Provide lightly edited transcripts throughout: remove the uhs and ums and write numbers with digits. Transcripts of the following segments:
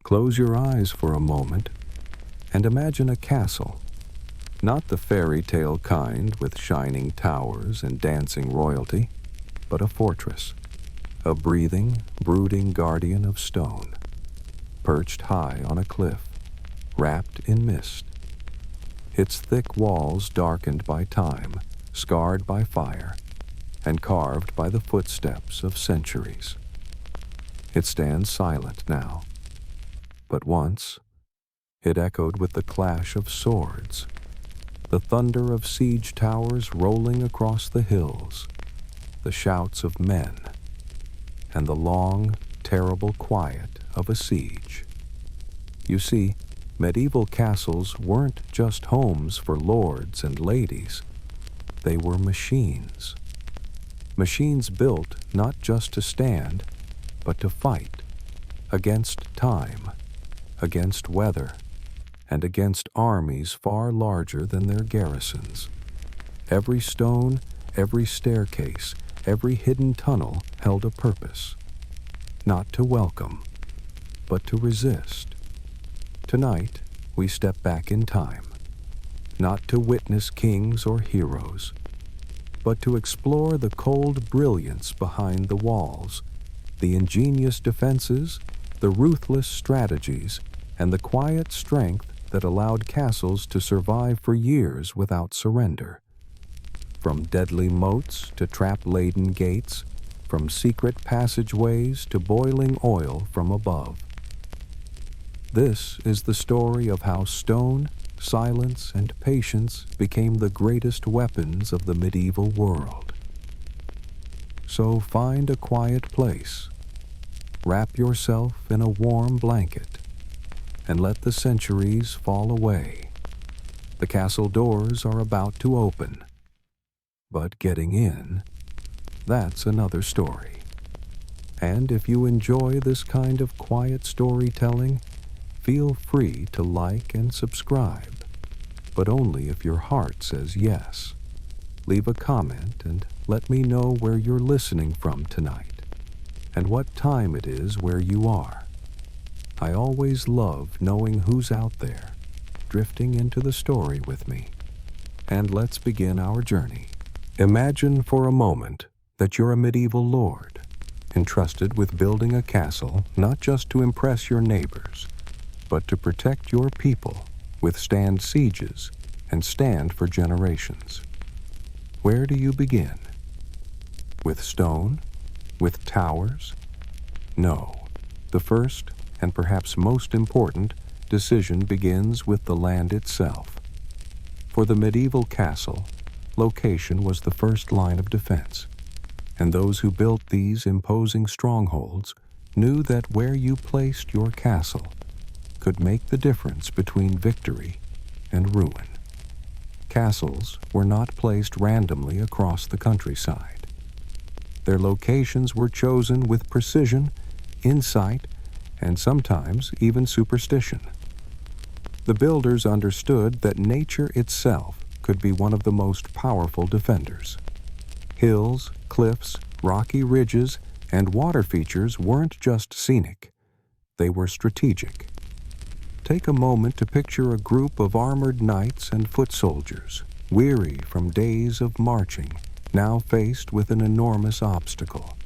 Close your eyes for a moment and imagine a castle, not the fairy tale kind with shining towers and dancing royalty, but a fortress, a breathing, brooding guardian of stone, perched high on a cliff, wrapped in mist. Its thick walls darkened by time, scarred by fire, and carved by the footsteps of centuries. It stands silent now, but once it echoed with the clash of swords, the thunder of siege towers rolling across the hills, the shouts of men, and the long, terrible quiet of a siege. You see, medieval castles weren't just homes for lords and ladies. They were machines. Machines built not just to stand, but to fight, against time, against weather, and against armies far larger than their garrisons. Every stone, every staircase, every hidden tunnel held a purpose, not to welcome, but to resist. Tonight, we step back in time, not to witness kings or heroes, but to explore the cold brilliance behind the walls, the ingenious defenses, the ruthless strategies, and the quiet strength that allowed castles to survive for years without surrender. From deadly moats to trap-laden gates, from secret passageways to boiling oil from above. This is the story of how stone, silence, and patience became the greatest weapons of the medieval world. So find a quiet place, wrap yourself in a warm blanket, and let the centuries fall away. The castle doors are about to open, but getting in, that's another story. And if you enjoy this kind of quiet storytelling, feel free to like and subscribe, but only if your heart says yes. Leave a comment and let me know where you're listening from tonight, and what time it is where you are. I always love knowing who's out there, drifting into the story with me. And let's begin our journey. Imagine for a moment that you're a medieval lord, entrusted with building a castle not just to impress your neighbors, but to protect your people, withstand sieges, and stand for generations. Where do you begin? With stone? With towers? No. The first, and perhaps most important, decision begins with the land itself. For the medieval castle, location was the first line of defense, and those who built these imposing strongholds knew that where you placed your castle could make the difference between victory and ruin. Castles were not placed randomly across the countryside. Their locations were chosen with precision, insight, and sometimes even superstition. The builders understood that nature itself could be one of the most powerful defenders. Hills, cliffs, rocky ridges, and water features weren't just scenic. They were strategic. Take a moment to picture a group of armored knights and foot soldiers, weary from days of marching, now faced with an enormous obstacle.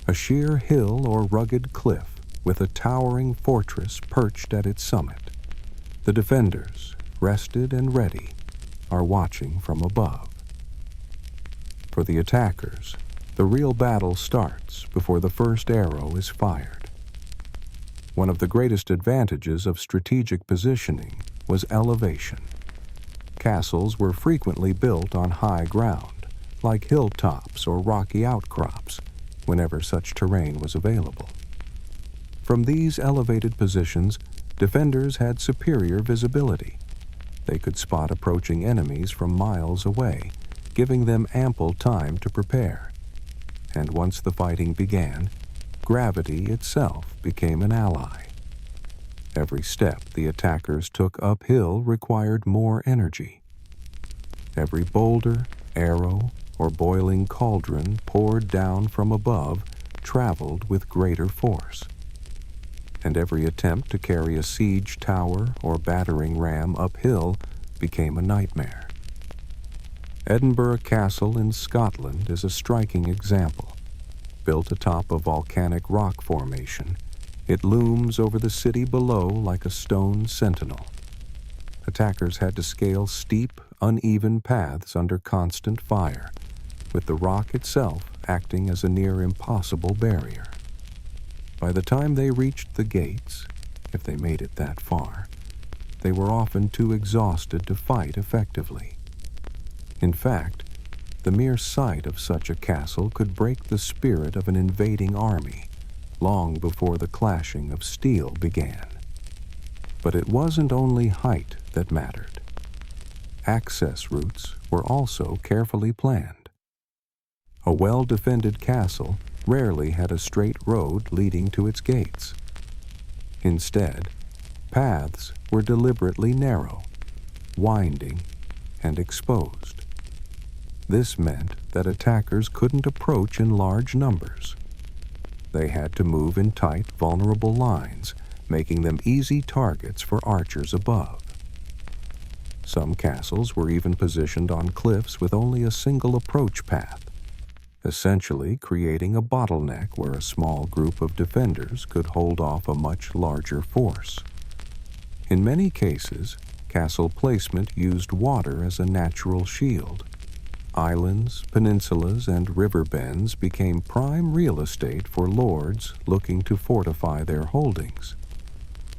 A sheer hill or rugged cliff with a towering fortress perched at its summit. The defenders, rested and ready, are watching from above. For the attackers, the real battle starts before the first arrow is fired. One of the greatest advantages of strategic positioning was elevation. Castles were frequently built on high ground, like hilltops or rocky outcrops, whenever such terrain was available. From these elevated positions, defenders had superior visibility. They could spot approaching enemies from miles away, giving them ample time to prepare. And once the fighting began, gravity itself became an ally. Every step the attackers took uphill required more energy. Every boulder, arrow, or boiling cauldron poured down from above traveled with greater force. and every attempt to carry a siege tower or battering ram uphill became a nightmare. Edinburgh Castle in Scotland is a striking example. Built atop a volcanic rock formation, it looms over the city below like a stone sentinel. Attackers had to scale steep, uneven paths under constant fire, with the rock itself acting as a near impossible barrier. By the time they reached the gates, if they made it that far, they were often too exhausted to fight effectively. In fact, the mere sight of such a castle could break the spirit of an invading army long before the clashing of steel began. But it wasn't only height that mattered. Access routes were also carefully planned. A well-defended castle rarely had a straight road leading to its gates. Instead, paths were deliberately narrow, winding, and exposed. This meant that attackers couldn't approach in large numbers. They had to move in tight, vulnerable lines, making them easy targets for archers above. Some castles were even positioned on cliffs with only a single approach path, essentially creating a bottleneck where a small group of defenders could hold off a much larger force. In many cases, castle placement used water as a natural shield. Islands, peninsulas, and river bends became prime real estate for lords looking to fortify their holdings.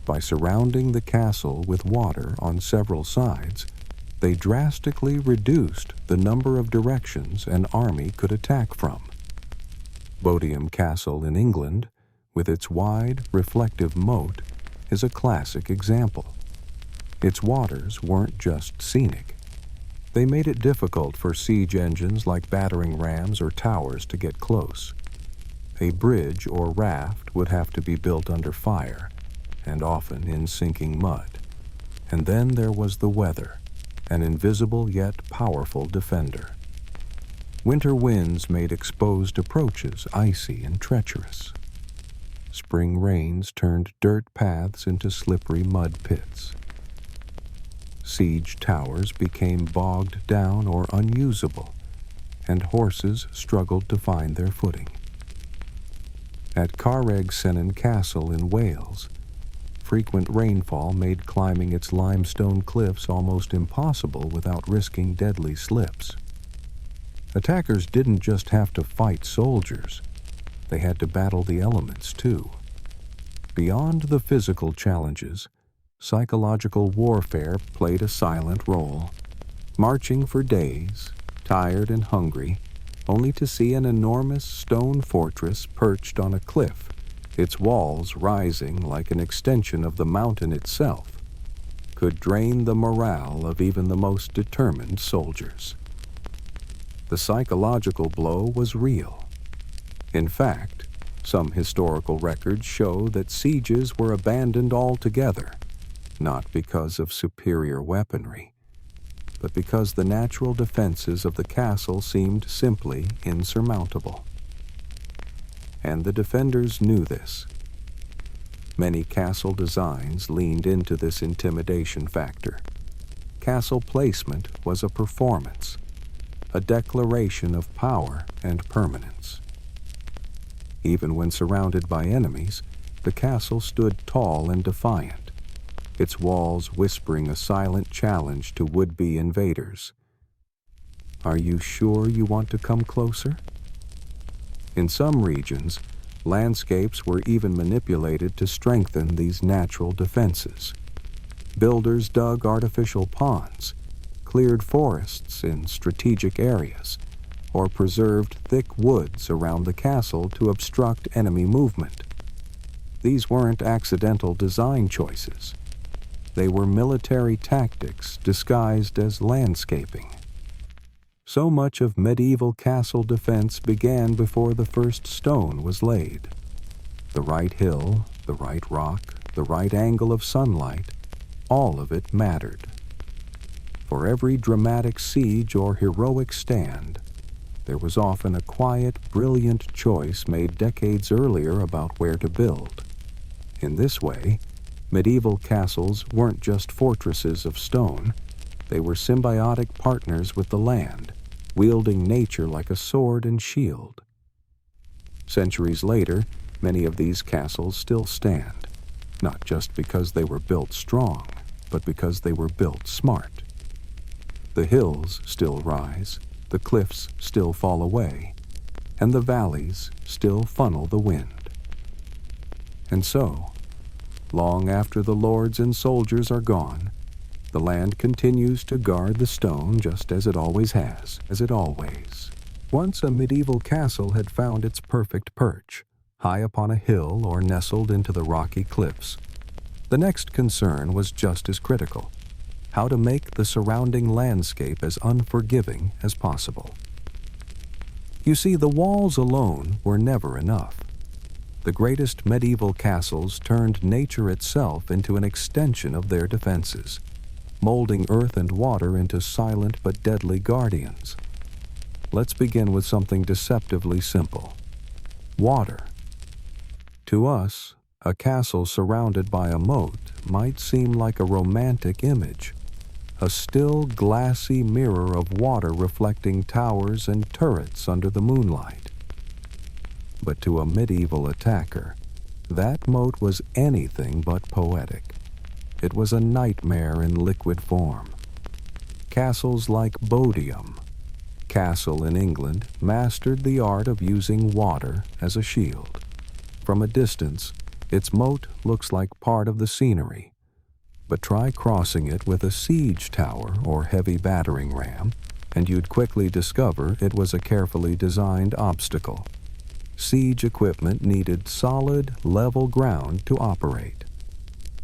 By surrounding the castle with water on several sides, they drastically reduced the number of directions an army could attack from. Bodiam Castle in England, with its wide, reflective moat, is a classic example. Its waters weren't just scenic. They made it difficult for siege engines like battering rams or towers to get close. A bridge or raft would have to be built under fire, and often in sinking mud. And then there was the weather, an invisible yet powerful defender. Winter winds made exposed approaches icy and treacherous. Spring rains turned dirt paths into slippery mud pits. Siege towers became bogged down or unusable, and horses struggled to find their footing. At Carreg-Senan Castle in Wales, frequent rainfall made climbing its limestone cliffs almost impossible without risking deadly slips. Attackers didn't just have to fight soldiers, they had to battle the elements too. Beyond the physical challenges, psychological warfare played a silent role. Marching for days, tired and hungry, only to see an enormous stone fortress perched on a cliff, its walls rising like an extension of the mountain itself, could drain the morale of even the most determined soldiers. The psychological blow was real. In fact, some historical records show that sieges were abandoned altogether, not because of superior weaponry, but because the natural defenses of the castle seemed simply insurmountable. And the defenders knew this. Many castle designs leaned into this intimidation factor. Castle placement was a performance, a declaration of power and permanence. Even when surrounded by enemies, the castle stood tall and defiant, its walls whispering a silent challenge to would-be invaders. Are you sure you want to come closer? In some regions, landscapes were even manipulated to strengthen these natural defenses. Builders dug artificial ponds, cleared forests in strategic areas, or preserved thick woods around the castle to obstruct enemy movement. These weren't accidental design choices. They were military tactics disguised as landscaping. So much of medieval castle defense began before the first stone was laid. The right hill, the right rock, the right angle of sunlight, all of it mattered. For every dramatic siege or heroic stand, there was often a quiet, brilliant choice made decades earlier about where to build. In this way, medieval castles weren't just fortresses of stone, they were symbiotic partners with the land, wielding nature like a sword and shield. Centuries later, many of these castles still stand, not just because they were built strong, but because they were built smart. The hills still rise, the cliffs still fall away, and the valleys still funnel the wind. And so, long after the lords and soldiers are gone, the land continues to guard the stone just as it always has, as it always. Once a medieval castle had found its perfect perch, high upon a hill or nestled into the rocky cliffs. The next concern was just as critical: how to make the surrounding landscape as unforgiving as possible. You see, the walls alone were never enough. The greatest medieval castles turned nature itself into an extension of their defenses, molding earth and water into silent but deadly guardians. Let's begin with something deceptively simple: water. To us, a castle surrounded by a moat might seem like a romantic image, a still, glassy mirror of water reflecting towers and turrets under the moonlight. But to a medieval attacker, that moat was anything but poetic. It was a nightmare in liquid form. Castles like Bodiam, Castle in England, mastered the art of using water as a shield. From a distance, its moat looks like part of the scenery. But try crossing it with a siege tower or heavy battering ram, and you'd quickly discover it was a carefully designed obstacle. Siege equipment needed solid, level ground to operate.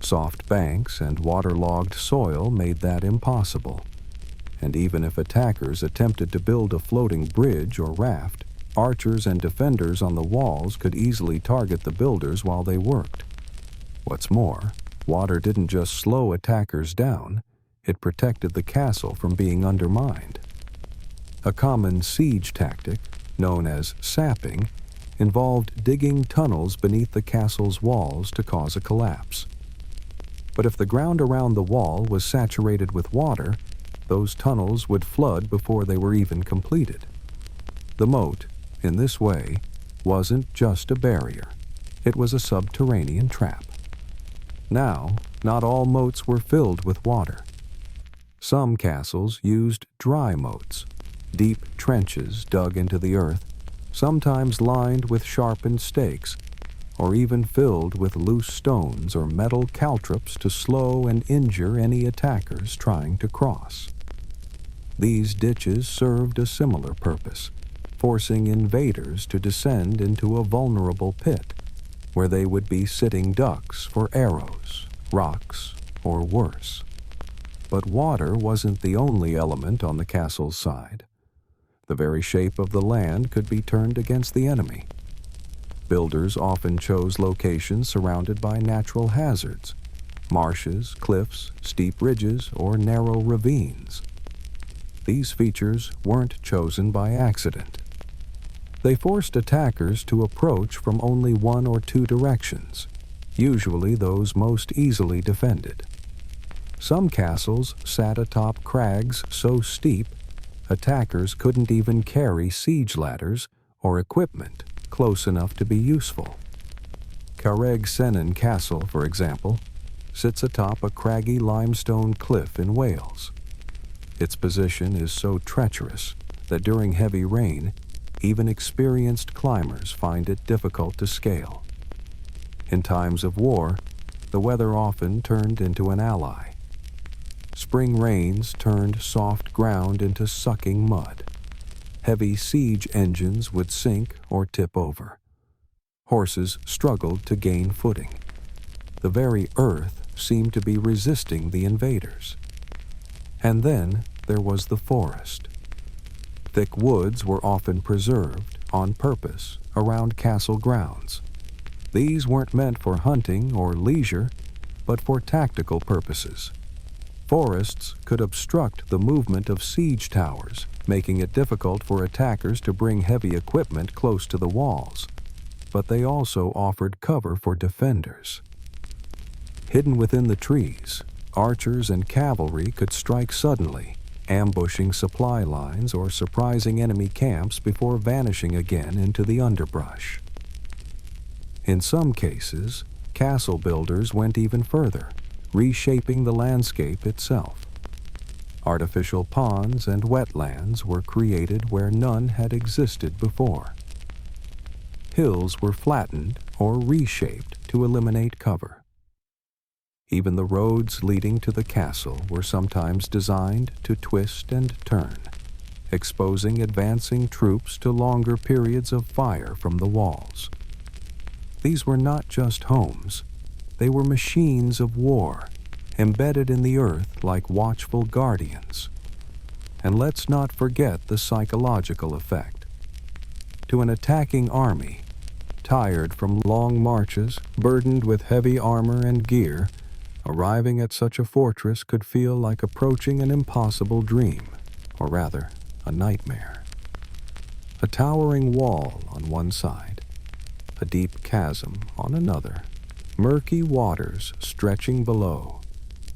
Soft banks and waterlogged soil made that impossible. And even if attackers attempted to build a floating bridge or raft, archers and defenders on the walls could easily target the builders while they worked. What's more, water didn't just slow attackers down, it protected the castle from being undermined. A common siege tactic, known as sapping, involved digging tunnels beneath the castle's walls to cause a collapse. But if the ground around the wall was saturated with water, those tunnels would flood before they were even completed. The moat, in this way, wasn't just a barrier. It was a subterranean trap. Now, not all moats were filled with water. Some castles used dry moats, deep trenches dug into the earth, sometimes lined with sharpened stakes, or even filled with loose stones or metal caltrops to slow and injure any attackers trying to cross. These ditches served a similar purpose, forcing invaders to descend into a vulnerable pit, where they would be sitting ducks for arrows, rocks, or worse. But water wasn't the only element on the castle's side. The very shape of the land could be turned against the enemy. Builders often chose locations surrounded by natural hazards: marshes, cliffs, steep ridges, or narrow ravines. These features weren't chosen by accident. They forced attackers to approach from only one or two directions, usually those most easily defended. Some castles sat atop crags so steep, attackers couldn't even carry siege ladders or equipment close enough to be useful. Carreg-Senan Castle, for example, sits atop a craggy limestone cliff in Wales. Its position is so treacherous that during heavy rain, even experienced climbers find it difficult to scale. In times of war, the weather often turned into an ally. Spring rains turned soft ground into sucking mud. Heavy siege engines would sink or tip over. Horses struggled to gain footing. The very earth seemed to be resisting the invaders. And then there was the forest. Thick woods were often preserved, on purpose, around castle grounds. These weren't meant for hunting or leisure, but for tactical purposes. Forests could obstruct the movement of siege towers, making it difficult for attackers to bring heavy equipment close to the walls. But they also offered cover for defenders. Hidden within the trees, archers and cavalry could strike suddenly, ambushing supply lines or surprising enemy camps before vanishing again into the underbrush. In some cases, castle builders went even further, reshaping the landscape itself. Artificial ponds and wetlands were created where none had existed before. Hills were flattened or reshaped to eliminate cover. Even the roads leading to the castle were sometimes designed to twist and turn, exposing advancing troops to longer periods of fire from the walls. These were not just homes, they were machines of war, embedded in the earth like watchful guardians. And let's not forget the psychological effect. To an attacking army, tired from long marches, burdened with heavy armor and gear, arriving at such a fortress could feel like approaching an impossible dream, or rather, a nightmare. A towering wall on one side, a deep chasm on another, murky waters stretching below,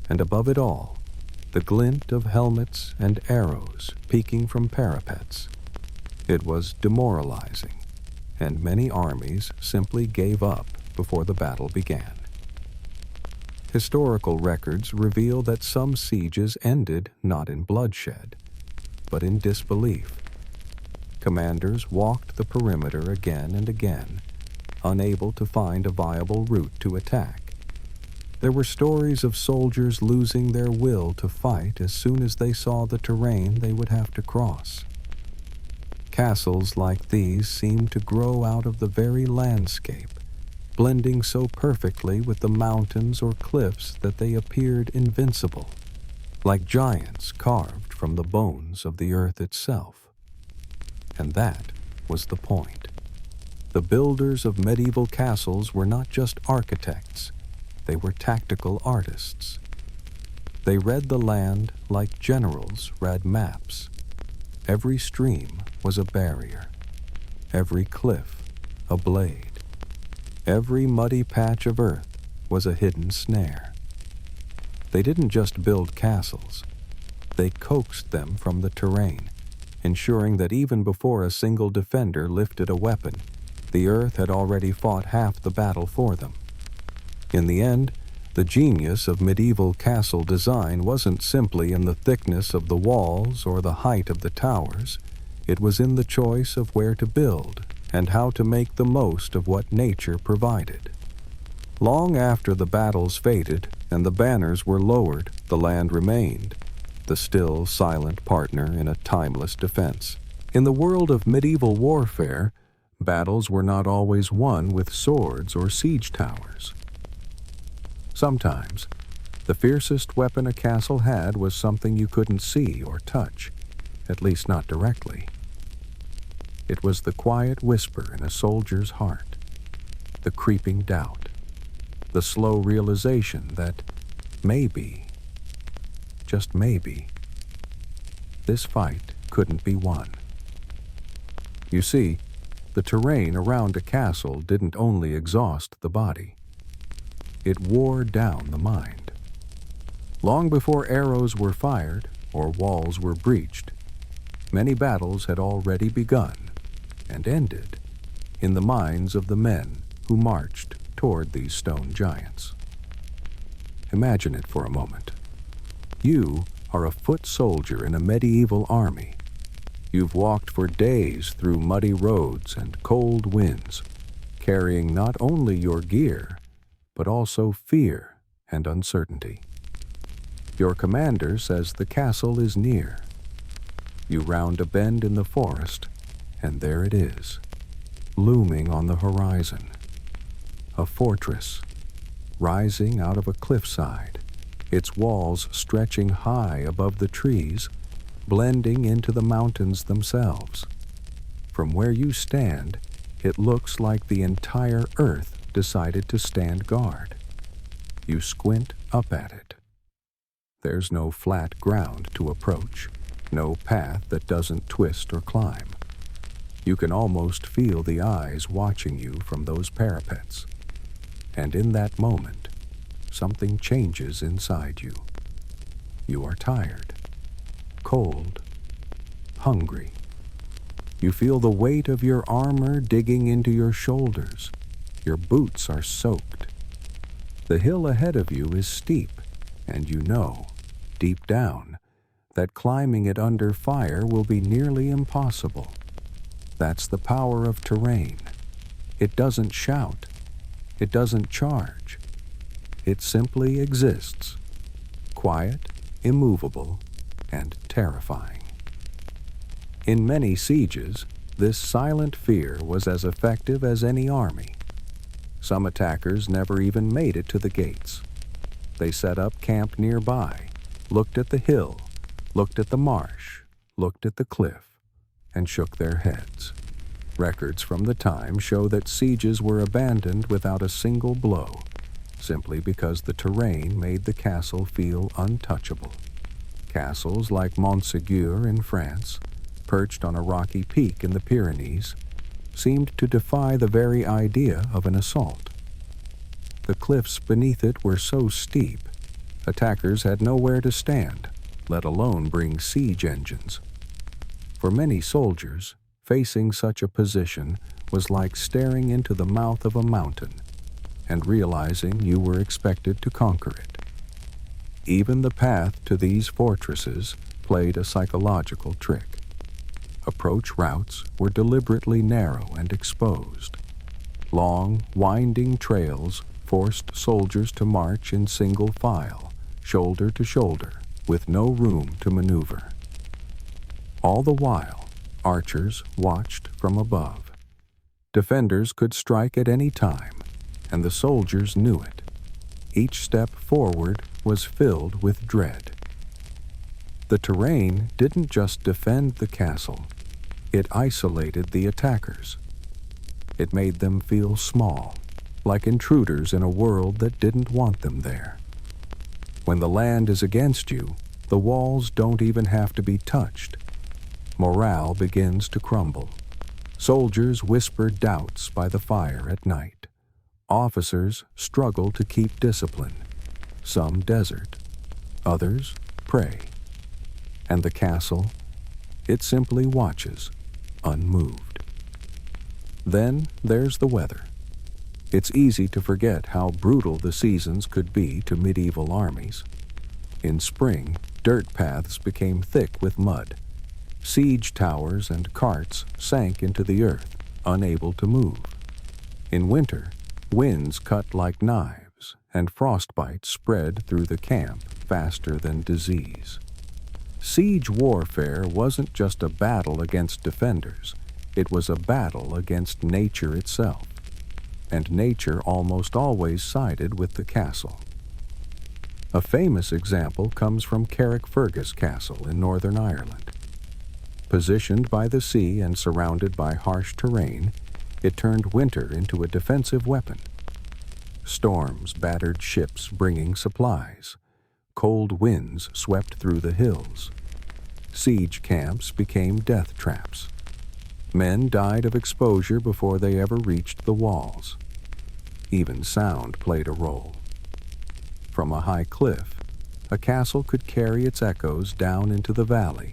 and above it all, the glint of helmets and arrows peeking from parapets. It was demoralizing, and many armies simply gave up before the battle began. Historical records reveal that some sieges ended not in bloodshed, but in disbelief. Commanders walked the perimeter again and again, unable to find a viable route to attack. There were stories of soldiers losing their will to fight as soon as they saw the terrain they would have to cross. Castles like these seemed to grow out of the very landscape, blending so perfectly with the mountains or cliffs that they appeared invincible, like giants carved from the bones of the earth itself. And that was the point. The builders of medieval castles were not just architects, they were tactical artists. They read the land like generals read maps. Every stream was a barrier, every cliff a blade. Every muddy patch of earth was a hidden snare. They didn't just build castles, they coaxed them from the terrain, ensuring that even before a single defender lifted a weapon, the earth had already fought half the battle for them. In the end, the genius of medieval castle design wasn't simply in the thickness of the walls or the height of the towers, it was in the choice of where to build and how to make the most of what nature provided. Long after the battles faded and the banners were lowered, the land remained, the still, silent partner in a timeless defense. In the world of medieval warfare, battles were not always won with swords or siege towers. Sometimes, the fiercest weapon a castle had was something you couldn't see or touch, at least not directly. It was the quiet whisper in a soldier's heart, the creeping doubt, the slow realization that maybe, just maybe, this fight couldn't be won. You see, the terrain around a castle didn't only exhaust the body, it wore down the mind. Long before arrows were fired or walls were breached, many battles had already begun and ended in the minds of the men who marched toward these stone giants. Imagine it for a moment. You are a foot soldier in a medieval army. You've walked for days through muddy roads and cold winds, carrying not only your gear, but also fear and uncertainty. Your commander says the castle is near. You round a bend in the forest, and there it is, looming on the horizon. A fortress, rising out of a cliffside, its walls stretching high above the trees, blending into the mountains themselves. From where you stand, it looks like the entire earth decided to stand guard. You squint up at it. There's no flat ground to approach, no path that doesn't twist or climb. You can almost feel the eyes watching you from those parapets. And in that moment, something changes inside you. You are tired, cold, hungry. You feel the weight of your armor digging into your shoulders. Your boots are soaked. The hill ahead of you is steep, and you know, deep down, that climbing it under fire will be nearly impossible. That's the power of terrain. It doesn't shout. It doesn't charge. It simply exists, quiet, immovable, and terrifying. In many sieges, this silent fear was as effective as any army. Some attackers never even made it to the gates. They set up camp nearby, looked at the hill, looked at the marsh, looked at the cliff, and shook their heads. Records from the time show that sieges were abandoned without a single blow, simply because the terrain made the castle feel untouchable. Castles like Montségur in France, perched on a rocky peak in the Pyrenees, seemed to defy the very idea of an assault. The cliffs beneath it were so steep, attackers had nowhere to stand, let alone bring siege engines. For many soldiers, facing such a position was like staring into the mouth of a mountain and realizing you were expected to conquer it. Even the path to these fortresses played a psychological trick. Approach routes were deliberately narrow and exposed. Long, winding trails forced soldiers to march in single file, shoulder to shoulder, with no room to maneuver. All the while, archers watched from above. Defenders could strike at any time, and the soldiers knew it. Each step forward was filled with dread. The terrain didn't just defend the castle, it isolated the attackers. It made them feel small, like intruders in a world that didn't want them there. When the land is against you, the walls don't even have to be touched. Morale begins to crumble. Soldiers whisper doubts by the fire at night. Officers struggle to keep discipline. Some desert, others pray. And the castle, it simply watches, unmoved. Then there's the weather. It's easy to forget how brutal the seasons could be to medieval armies. In spring, dirt paths became thick with mud. Siege towers and carts sank into the earth, unable to move. In winter, winds cut like knives, and frostbite spread through the camp faster than disease. Siege warfare wasn't just a battle against defenders, it was a battle against nature itself, and nature almost always sided with the castle. A famous example comes from Carrickfergus Castle in Northern Ireland. Positioned by the sea and surrounded by harsh terrain, it turned winter into a defensive weapon. Storms battered ships bringing supplies. Cold winds swept through the hills. Siege camps became death traps. Men died of exposure before they ever reached the walls. Even sound played a role. From a high cliff, a castle could carry its echoes down into the valley.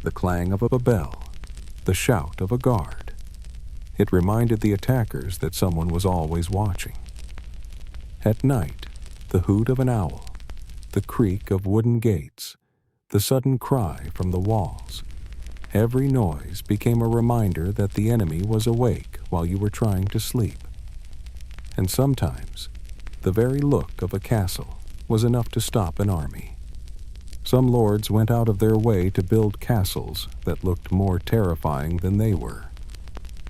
The clang of a bell, the shout of a guard. It reminded the attackers that someone was always watching. At night, the hoot of an owl, the creak of wooden gates, the sudden cry from the walls. Every noise became a reminder that the enemy was awake while you were trying to sleep. And sometimes, the very look of a castle was enough to stop an army. Some lords went out of their way to build castles that looked more terrifying than they were.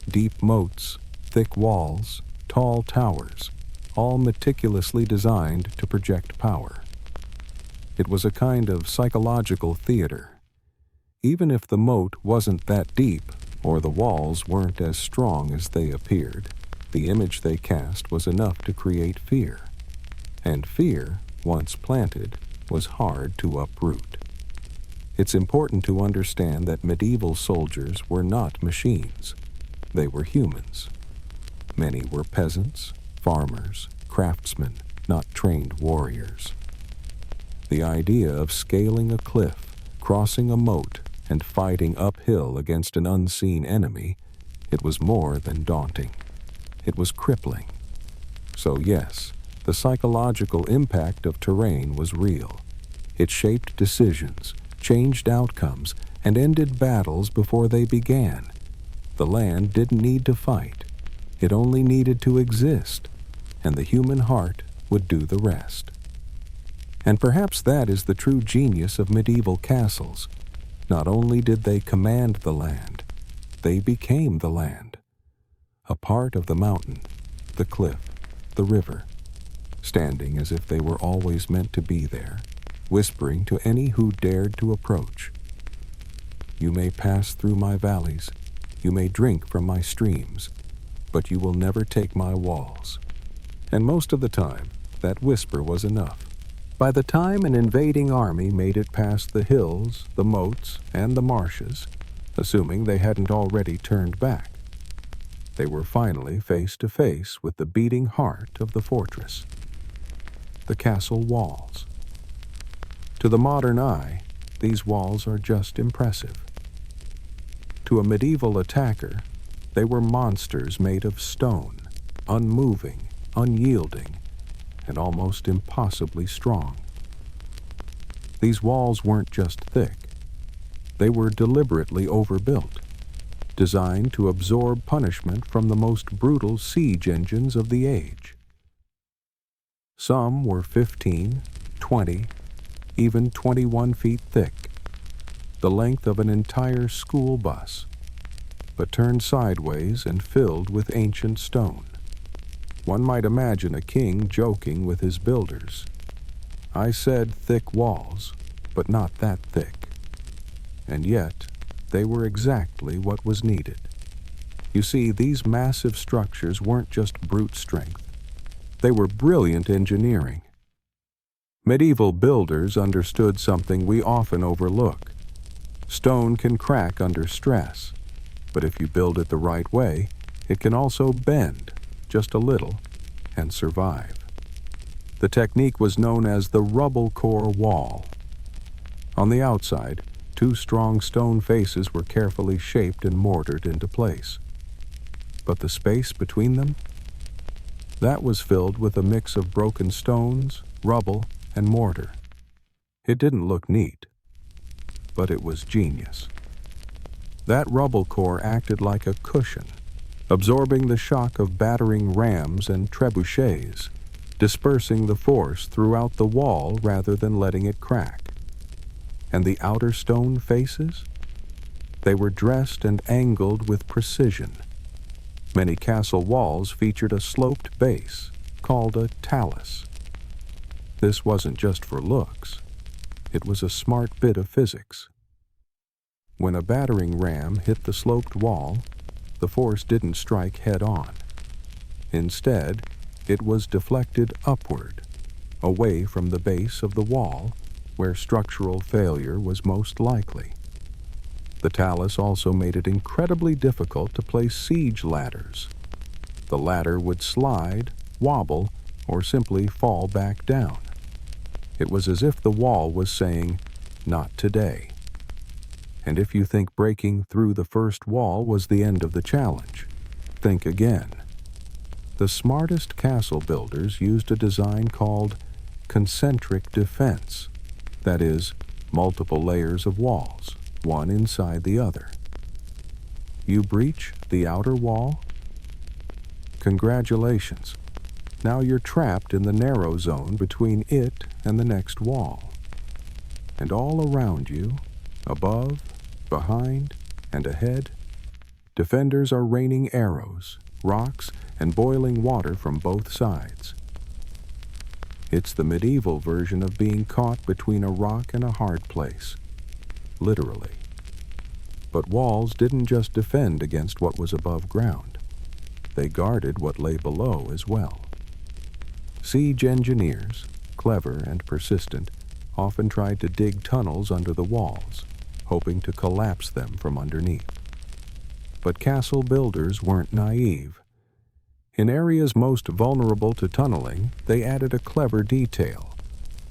Deep moats, thick walls, tall towers, all meticulously designed to project power. It was a kind of psychological theater. Even if the moat wasn't that deep, or the walls weren't as strong as they appeared, the image they cast was enough to create fear. And fear, once planted, was hard to uproot. It's important to understand that medieval soldiers were not machines. They were humans. Many were peasants, farmers, craftsmen, not trained warriors. The idea of scaling a cliff, crossing a moat, and fighting uphill against an unseen enemy, it was more than daunting. It was crippling. So yes, the psychological impact of terrain was real. It shaped decisions, changed outcomes, and ended battles before they began. The land didn't need to fight. It only needed to exist, and the human heart would do the rest. And perhaps that is the true genius of medieval castles. Not only did they command the land, they became the land. A part of the mountain, the cliff, the river, standing as if they were always meant to be there, whispering to any who dared to approach. You may pass through my valleys, you may drink from my streams, but you will never take my walls. And most of the time, that whisper was enough. By the time an invading army made it past the hills, the moats, and the marshes, assuming they hadn't already turned back, they were finally face to face with the beating heart of the fortress, the castle walls. To the modern eye, these walls are just impressive. To a medieval attacker, they were monsters made of stone, unmoving, unyielding, and almost impossibly strong. These walls weren't just thick. They were deliberately overbuilt, designed to absorb punishment from the most brutal siege engines of the age. Some were 15, 20, even 21 feet thick, the length of an entire school bus, but turned sideways and filled with ancient stone. One might imagine a king joking with his builders. I said thick walls, but not that thick. And yet, they were exactly what was needed. You see, these massive structures weren't just brute strength. They were brilliant engineering. Medieval builders understood something we often overlook. Stone can crack under stress, but if you build it the right way, it can also bend just a little and survive. The technique was known as the rubble core wall. On the outside, two strong stone faces were carefully shaped and mortared into place. But the space between them? That was filled with a mix of broken stones, rubble, and mortar. It didn't look neat, but it was genius. That rubble core acted like a cushion, absorbing the shock of battering rams and trebuchets, dispersing the force throughout the wall rather than letting it crack. And the outer stone faces? They were dressed and angled with precision. Many castle walls featured a sloped base, called a talus. This wasn't just for looks. It was a smart bit of physics. When a battering ram hit the sloped wall, the force didn't strike head-on. Instead, it was deflected upward, away from the base of the wall, where structural failure was most likely. The talus also made it incredibly difficult to place siege ladders. The ladder would slide, wobble, or simply fall back down. It was as if the wall was saying, "Not today." And if you think breaking through the first wall was the end of the challenge, think again. The smartest castle builders used a design called concentric defense, that is, multiple layers of walls, one inside the other. You breach the outer wall? Congratulations. Now you're trapped in the narrow zone between it and the next wall. And all around you, above, behind, and ahead, defenders are raining arrows, rocks, and boiling water from both sides. It's the medieval version of being caught between a rock and a hard place, literally. But walls didn't just defend against what was above ground. They guarded what lay below as well. Siege engineers, clever and persistent, often tried to dig tunnels under the walls, hoping to collapse them from underneath. But castle builders weren't naive. In areas most vulnerable to tunneling, they added a clever detail: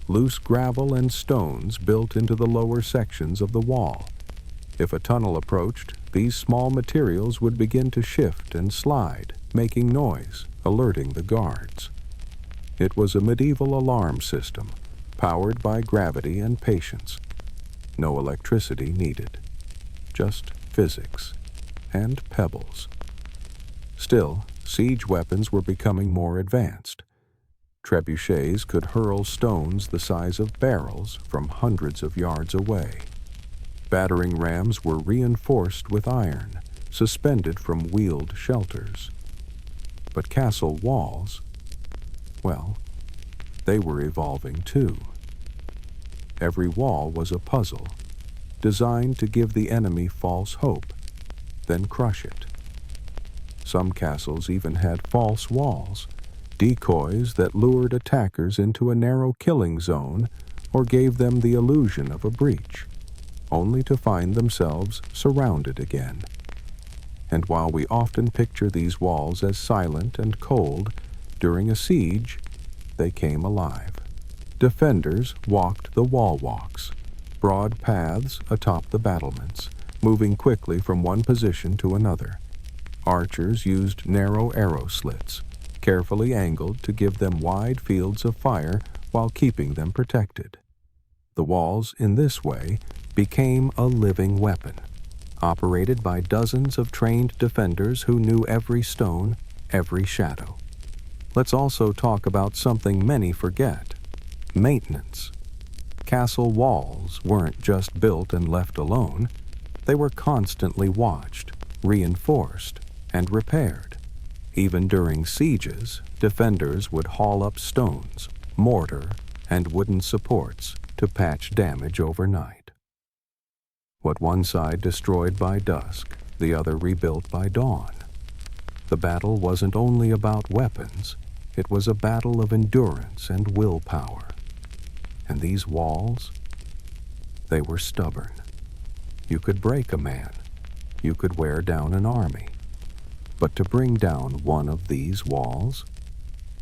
loose gravel and stones built into the lower sections of the wall. If a tunnel approached, these small materials would begin to shift and slide, making noise, alerting the guards. It was a medieval alarm system, powered by gravity and patience. No electricity needed, just physics and pebbles. Still, siege weapons were becoming more advanced. Trebuchets could hurl stones the size of barrels from hundreds of yards away. Battering rams were reinforced with iron, suspended from wheeled shelters. But castle walls, well, they were evolving too. Every wall was a puzzle, designed to give the enemy false hope, then crush it. Some castles even had false walls, decoys that lured attackers into a narrow killing zone or gave them the illusion of a breach, only to find themselves surrounded again. And while we often picture these walls as silent and cold, during a siege, they came alive. Defenders walked the wall walks, broad paths atop the battlements, moving quickly from one position to another. Archers used narrow arrow slits, carefully angled to give them wide fields of fire while keeping them protected. The walls, in this way, became a living weapon, operated by dozens of trained defenders who knew every stone, every shadow. Let's also talk about something many forget: maintenance. Castle walls weren't just built and left alone. They were constantly watched, reinforced, and repaired. Even during sieges, defenders would haul up stones, mortar, and wooden supports to patch damage overnight. What one side destroyed by dusk, the other rebuilt by dawn. The battle wasn't only about weapons, it was a battle of endurance and willpower. And these walls, they were stubborn. You could break a man, you could wear down an army. But to bring down one of these walls,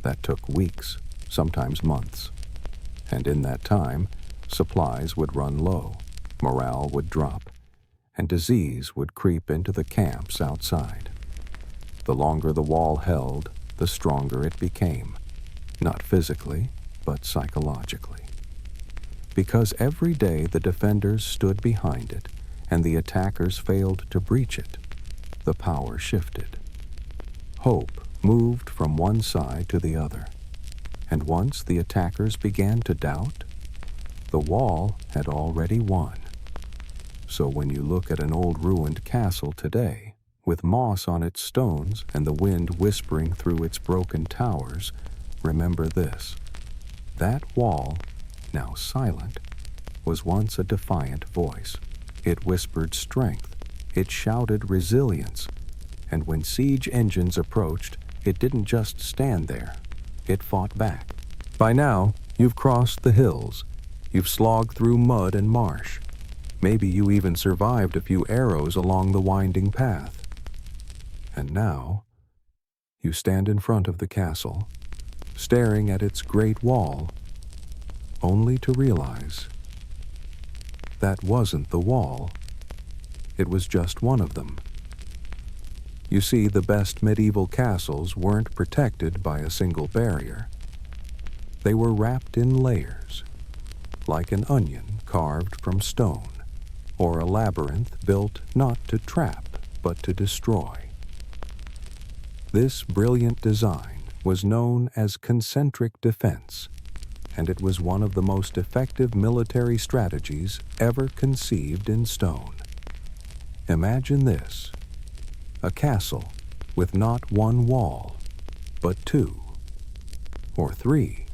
that took weeks, sometimes months. And in that time, supplies would run low, morale would drop, and disease would creep into the camps outside. The longer the wall held, the stronger it became, not physically, but psychologically. Because every day the defenders stood behind it, and the attackers failed to breach it, the power shifted. Hope moved from one side to the other, and once the attackers began to doubt, the wall had already won. So when you look at an old ruined castle today, with moss on its stones and the wind whispering through its broken towers, remember this: that wall, now silent, was once a defiant voice. It whispered strength, it shouted resilience, and when siege engines approached, it didn't just stand there, it fought back. By now, you've crossed the hills, you've slogged through mud and marsh. Maybe you even survived a few arrows along the winding path. And now, you stand in front of the castle, staring at its great wall, only to realize that wasn't the wall. It was just one of them. You see, the best medieval castles weren't protected by a single barrier. They were wrapped in layers, like an onion carved from stone, or a labyrinth built not to trap, but to destroy. This brilliant design was known as concentric defense, and it was one of the most effective military strategies ever conceived in stone. Imagine this: a castle with not one wall, but two, or three,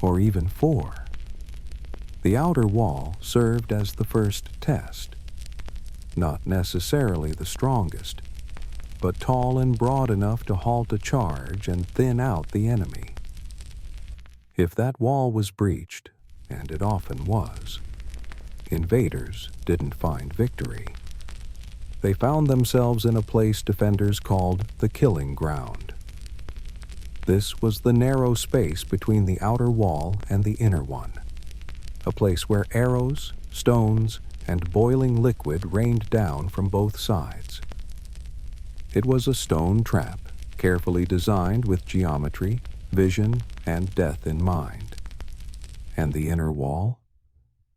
or even four. The outer wall served as the first test, not necessarily the strongest, but tall and broad enough to halt a charge and thin out the enemy. If that wall was breached, and it often was, invaders didn't find victory. They found themselves in a place defenders called the killing ground. This was the narrow space between the outer wall and the inner one, a place where arrows, stones, and boiling liquid rained down from both sides. It was a stone trap, carefully designed with geometry, vision, and death in mind. And the inner wall?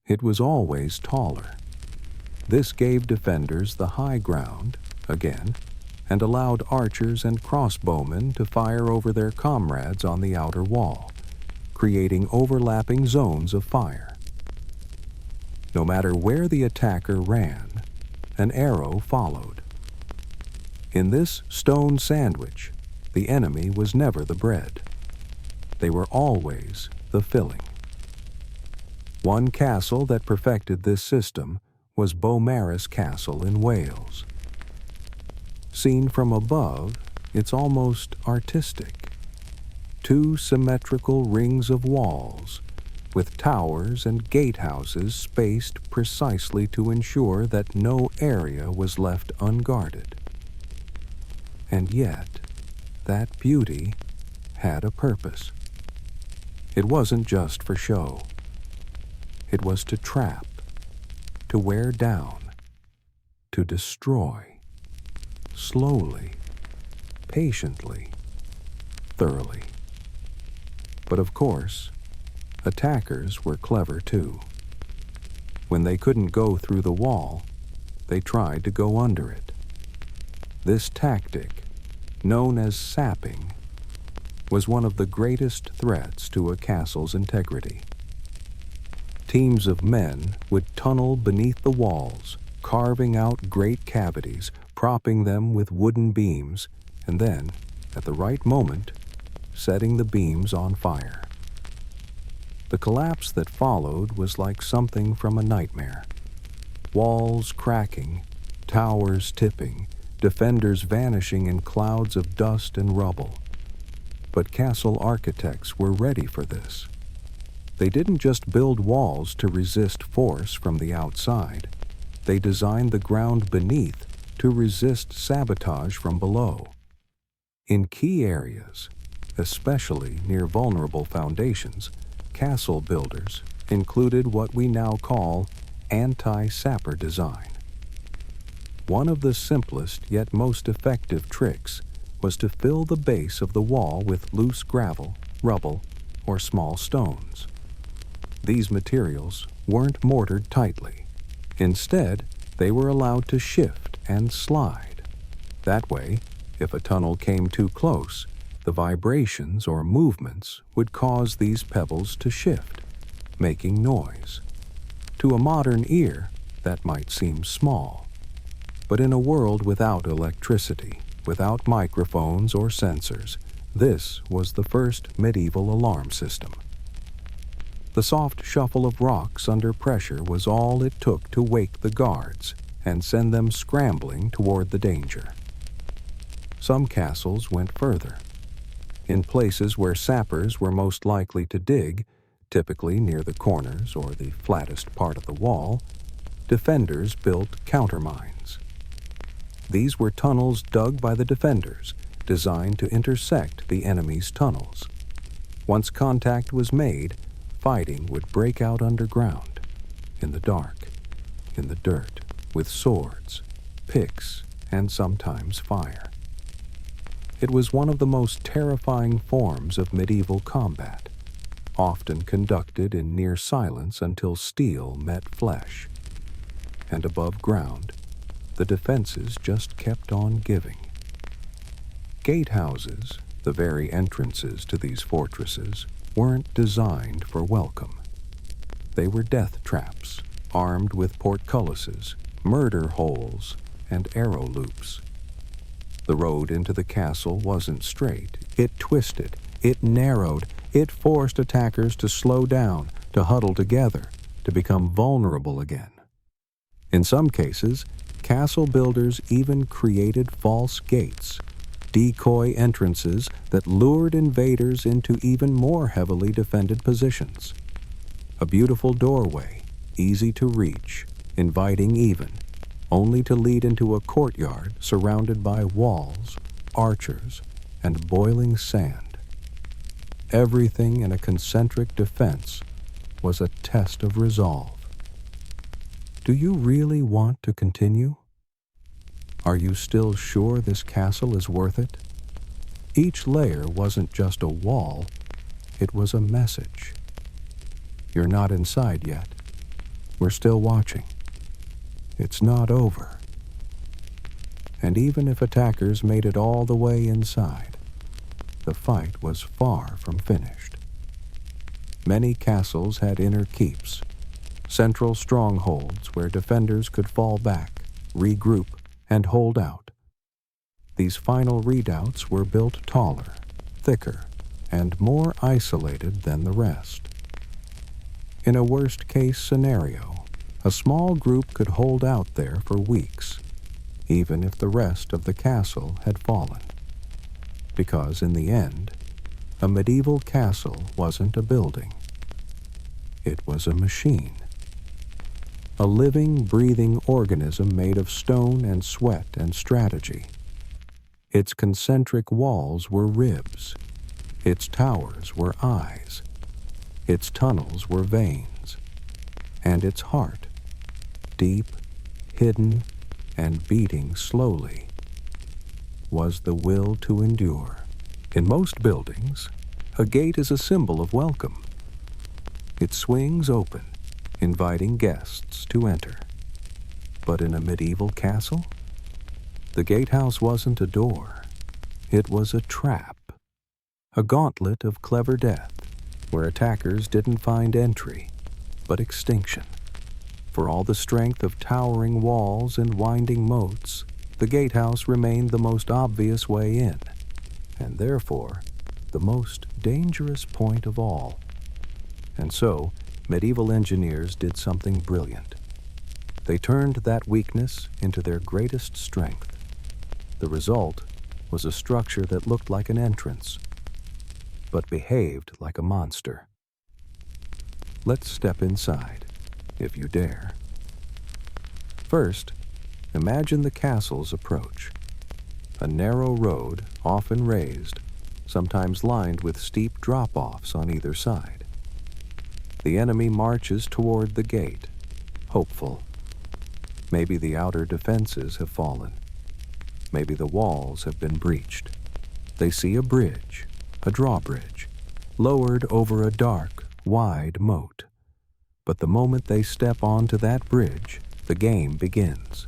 It was always taller. This gave defenders the high ground, again, and allowed archers and crossbowmen to fire over their comrades on the outer wall, creating overlapping zones of fire. No matter where the attacker ran, an arrow followed. In this stone sandwich, the enemy was never the bread. They were always the filling. One castle that perfected this system was Beaumaris Castle in Wales. Seen from above, it's almost artistic. Two symmetrical rings of walls, with towers and gatehouses spaced precisely to ensure that no area was left unguarded. And yet, that beauty had a purpose. It wasn't just for show. It was to trap, to wear down, to destroy, slowly, patiently, thoroughly. But of course, attackers were clever too. When they couldn't go through the wall, they tried to go under it. This tactic, known as sapping, was one of the greatest threats to a castle's integrity. Teams of men would tunnel beneath the walls, carving out great cavities, propping them with wooden beams, and then, at the right moment, setting the beams on fire. The collapse that followed was like something from a nightmare. Walls cracking, towers tipping, defenders vanishing in clouds of dust and rubble. But castle architects were ready for this. They didn't just build walls to resist force from the outside. They designed the ground beneath to resist sabotage from below. In key areas, especially near vulnerable foundations, castle builders included what we now call anti-sapper design. One of the simplest yet most effective tricks was to fill the base of the wall with loose gravel, rubble, or small stones. These materials weren't mortared tightly. Instead, they were allowed to shift and slide. That way, if a tunnel came too close, the vibrations or movements would cause these pebbles to shift, making noise. To a modern ear, that might seem small. But in a world without electricity, without microphones or sensors, this was the first medieval alarm system. The soft shuffle of rocks under pressure was all it took to wake the guards and send them scrambling toward the danger. Some castles went further. In places where sappers were most likely to dig, typically near the corners or the flattest part of the wall, defenders built countermines. These were tunnels dug by the defenders, designed to intersect the enemy's tunnels. Once contact was made, fighting would break out underground, in the dark, in the dirt, with swords, picks, and sometimes fire. It was one of the most terrifying forms of medieval combat, often conducted in near silence until steel met flesh. And above ground, the defenses just kept on giving. Gatehouses, the very entrances to these fortresses, weren't designed for welcome. They were death traps, armed with portcullises, murder holes, and arrow loops. The road into the castle wasn't straight. It twisted, it narrowed, it forced attackers to slow down, to huddle together, to become vulnerable again. In some cases, castle builders even created false gates, decoy entrances that lured invaders into even more heavily defended positions. A beautiful doorway, easy to reach, inviting even, only to lead into a courtyard surrounded by walls, archers, and boiling sand. everything in a concentric defense was a test of resolve. Do you really want to continue? Are you still sure this castle is worth it? Each layer wasn't just a wall, it was a message. You're not inside yet. We're still watching. It's not over. And even if attackers made it all the way inside, the fight was far from finished. Many castles had inner keeps, central strongholds where defenders could fall back, regroup, and hold out. These final redoubts were built taller, thicker, and more isolated than the rest. In a worst-case scenario, a small group could hold out there for weeks, even if the rest of the castle had fallen. Because in the end, a medieval castle wasn't a building. It was a machine. A living, breathing organism made of stone and sweat and strategy. Its concentric walls were ribs. Its towers were eyes. Its tunnels were veins. And its heart, deep, hidden, and beating slowly, was the will to endure. In most buildings, a gate is a symbol of welcome. It swings open, inviting guests to enter. But in a medieval castle, the gatehouse wasn't a door. It was a trap, a gauntlet of clever death, where attackers didn't find entry, but extinction. For all the strength of towering walls and winding moats, the gatehouse remained the most obvious way in, and therefore the most dangerous point of all. And so, medieval engineers did something brilliant. They turned that weakness into their greatest strength. The result was a structure that looked like an entrance, but behaved like a monster. Let's step inside, if you dare. First, imagine the castle's approach. A narrow road, often raised, sometimes lined with steep drop-offs on either side. The enemy marches toward the gate, hopeful. Maybe the outer defenses have fallen. Maybe the walls have been breached. They see a bridge, a drawbridge, lowered over a dark, wide moat. But the moment they step onto that bridge, the game begins.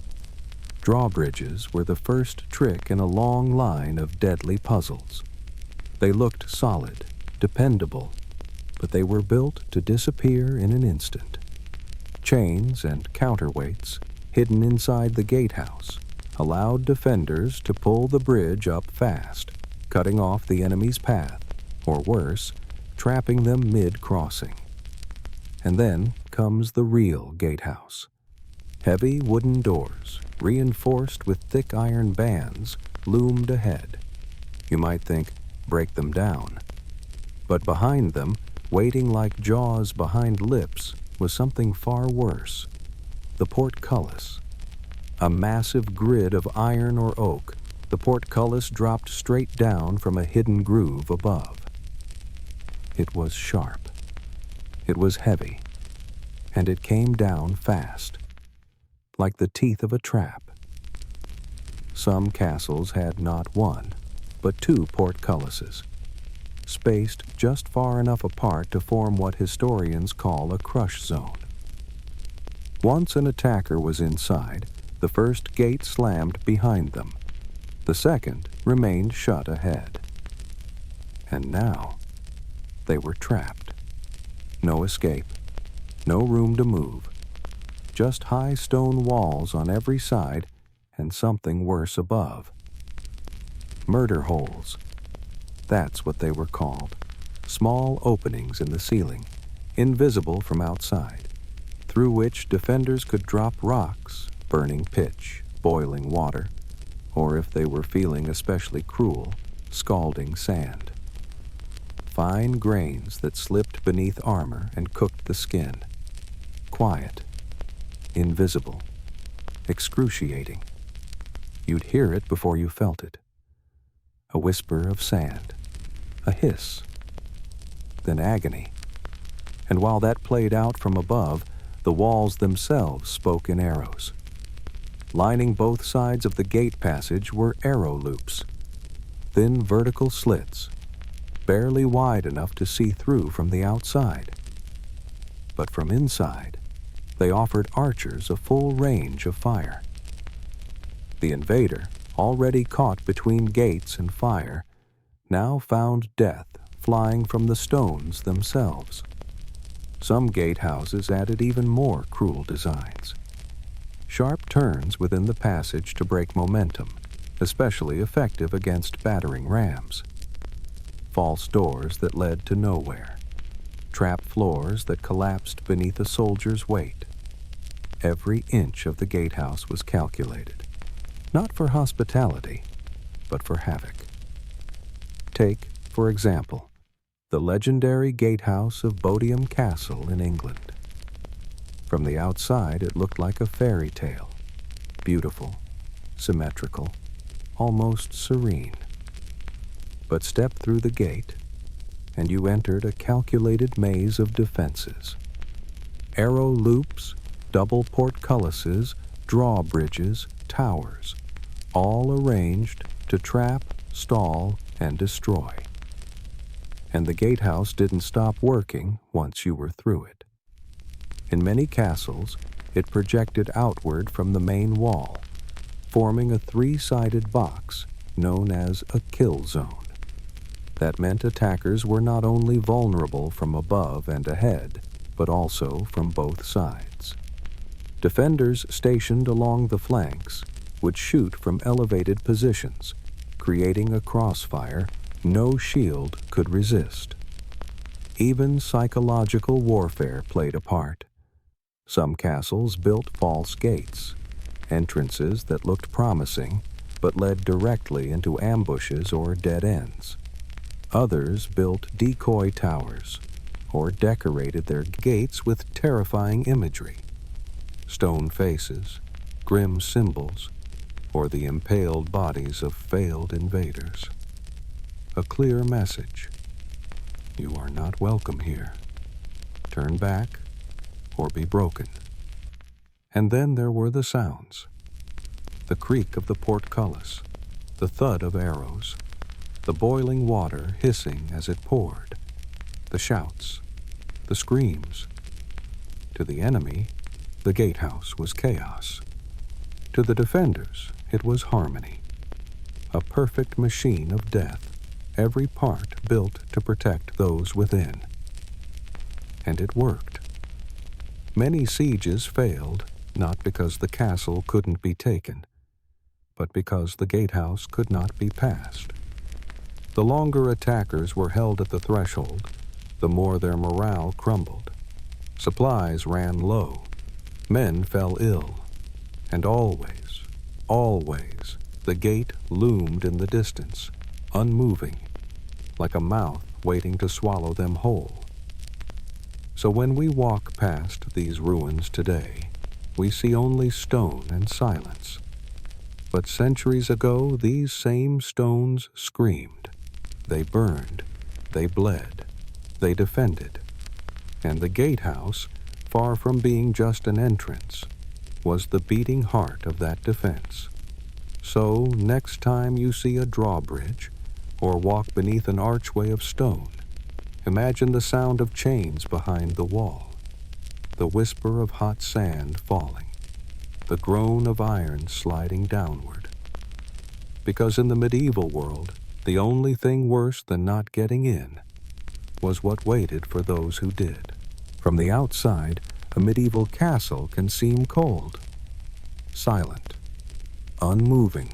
Drawbridges were the first trick in a long line of deadly puzzles. They looked solid, dependable, but they were built to disappear in an instant. Chains and counterweights, hidden inside the gatehouse, allowed defenders to pull the bridge up fast, cutting off the enemy's path, or worse, trapping them mid-crossing. And then comes the real gatehouse. Heavy wooden doors, reinforced with thick iron bands, loomed ahead. You might think, break them down. But behind them, waiting like jaws behind lips, was something far worse. The portcullis. A massive grid of iron or oak, the portcullis dropped straight down from a hidden groove above. It was sharp. It was heavy. And it came down fast, like the teeth of a trap. Some castles had not one, but two portcullises, spaced just far enough apart to form what historians call a crush zone. Once an attacker was inside, the first gate slammed behind them. The second remained shut ahead. And now, they were trapped. No escape, no room to move. Just high stone walls on every side and something worse above. Murder holes. That's what they were called. Small openings in the ceiling, invisible from outside, through which defenders could drop rocks, burning pitch, boiling water, or if they were feeling especially cruel, scalding sand. Fine grains that slipped beneath armor and cooked the skin. Quiet, invisible, excruciating. You'd hear it before you felt it. A whisper of sand, a hiss, than agony. And while that played out from above, the walls themselves spoke in arrows. Lining both sides of the gate passage were arrow loops, thin vertical slits, barely wide enough to see through from the outside. But from inside, they offered archers a full range of fire. The invader, already caught between gates and fire, now found death flying from the stones themselves. Some gatehouses added even more cruel designs. Sharp turns within the passage to break momentum, especially effective against battering rams. False doors that led to nowhere. Trap floors that collapsed beneath a soldier's weight. Every inch of the gatehouse was calculated, not for hospitality, but for havoc. Take, for example, the legendary gatehouse of Bodiam Castle in England. From the outside, it looked like a fairy tale, beautiful, symmetrical, almost serene. But step through the gate, and you entered a calculated maze of defenses. Arrow loops, double portcullises, drawbridges, towers, all arranged to trap, stall, and destroy. And the gatehouse didn't stop working once you were through it. In many castles, it projected outward from the main wall, forming a three-sided box known as a kill zone. That meant attackers were not only vulnerable from above and ahead, but also from both sides. Defenders stationed along the flanks would shoot from elevated positions, creating a crossfire no shield could resist. Even psychological warfare played a part. Some castles built false gates, entrances that looked promising but led directly into ambushes or dead ends. Others built decoy towers or decorated their gates with terrifying imagery, stone faces, grim symbols, or the impaled bodies of failed invaders. A clear message: you are not welcome here. Turn back or be broken. And then there were the sounds. The creak of the portcullis, the thud of arrows, the boiling water hissing as it poured, the shouts, the screams. To the enemy, the gatehouse was chaos. To the defenders, it was harmony. A perfect machine of death, every part built to protect those within. And it worked. Many sieges failed, not because the castle couldn't be taken, but because the gatehouse could not be passed. The longer attackers were held at the threshold, the more their morale crumbled. Supplies ran low, men fell ill, and always, the gate loomed in the distance, unmoving, like a mouth waiting to swallow them whole. So when we walk past these ruins today, we see only stone and silence. But centuries ago, these same stones screamed. They burned, they bled, they defended. And the gatehouse, far from being just an entrance, was the beating heart of that defense. So, next time you see a drawbridge or walk beneath an archway of stone, imagine the sound of chains behind the wall, the whisper of hot sand falling, the groan of iron sliding downward. Because in the medieval world, the only thing worse than not getting in was what waited for those who did. From the outside, a medieval castle can seem cold, silent, unmoving,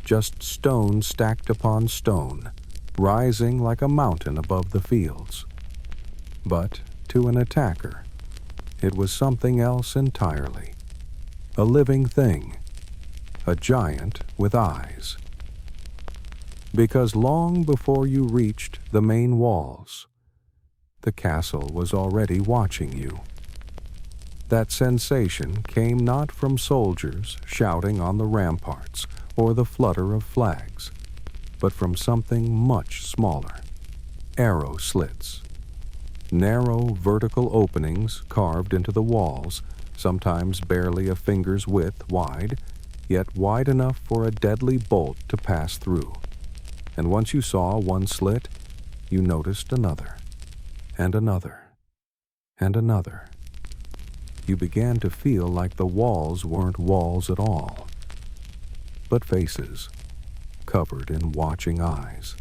just stone stacked upon stone, rising like a mountain above the fields. But to an attacker, it was something else entirely. A living thing, a giant with eyes. Because long before you reached the main walls, the castle was already watching you. That sensation came not from soldiers shouting on the ramparts or the flutter of flags, but from something much smaller. Arrow slits, Narrow vertical openings carved into the walls, sometimes barely a finger's width wide, yet wide enough for a deadly bolt to pass through. And once you saw one slit, you noticed another, and another, and another. You began to feel like the walls weren't walls at all, but faces, covered in watching eyes.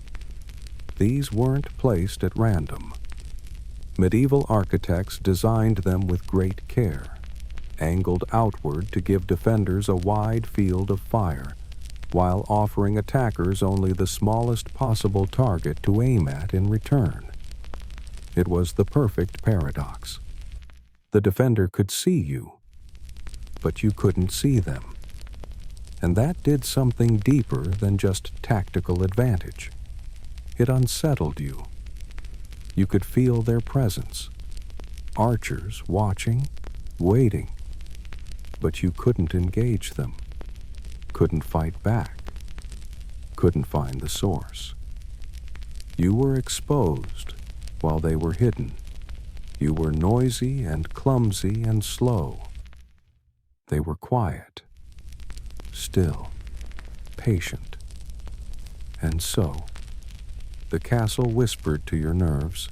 These weren't placed at random. Medieval architects designed them with great care, angled outward to give defenders a wide field of fire, while offering attackers only the smallest possible target to aim at in return. It was the perfect paradox. The defender could see you, but you couldn't see them. And that did something deeper than just tactical advantage. It unsettled you. You could feel their presence. Archers watching, waiting. But you couldn't engage them. Couldn't fight back. Couldn't find the source. You were exposed while they were hidden. You were noisy and clumsy and slow. They were quiet, still, patient. And so, the castle whispered to your nerves,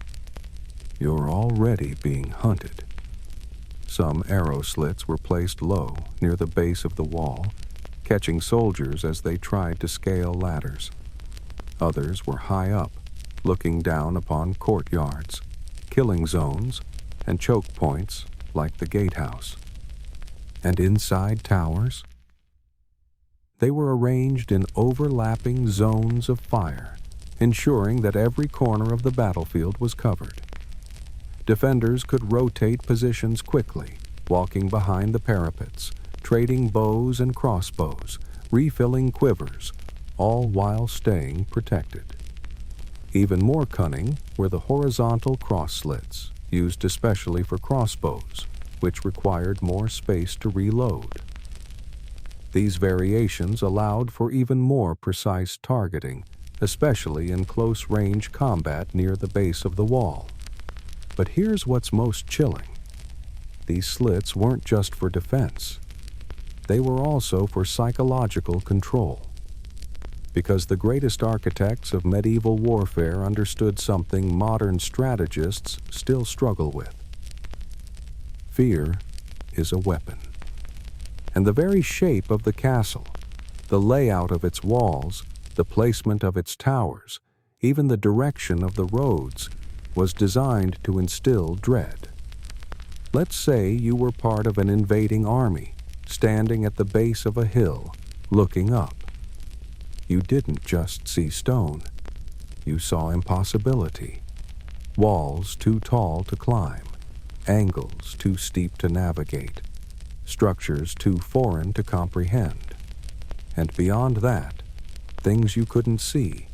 "You're already being hunted." Some arrow slits were placed low near the base of the wall, catching soldiers as they tried to scale ladders. Others were high up, looking down upon courtyards, killing zones, and choke points like the gatehouse. And inside towers, they were arranged in overlapping zones of fire, ensuring that every corner of the battlefield was covered. Defenders could rotate positions quickly, walking behind the parapets, trading bows and crossbows, refilling quivers, all while staying protected. Even more cunning were the horizontal cross slits, used especially for crossbows, which required more space to reload. These variations allowed for even more precise targeting, especially in close-range combat near the base of the wall. But here's what's most chilling. These slits weren't just for defense. They were also for psychological control. Because the greatest architects of medieval warfare understood something modern strategists still struggle with. Fear is a weapon. And the very shape of the castle, the layout of its walls, the placement of its towers, even the direction of the roads, was designed to instill dread. Let's say you were part of an invading army, standing at the base of a hill, looking up. You didn't just see stone. You saw impossibility. Walls too tall to climb, angles too steep to navigate, structures too foreign to comprehend. And beyond that, things you couldn't see,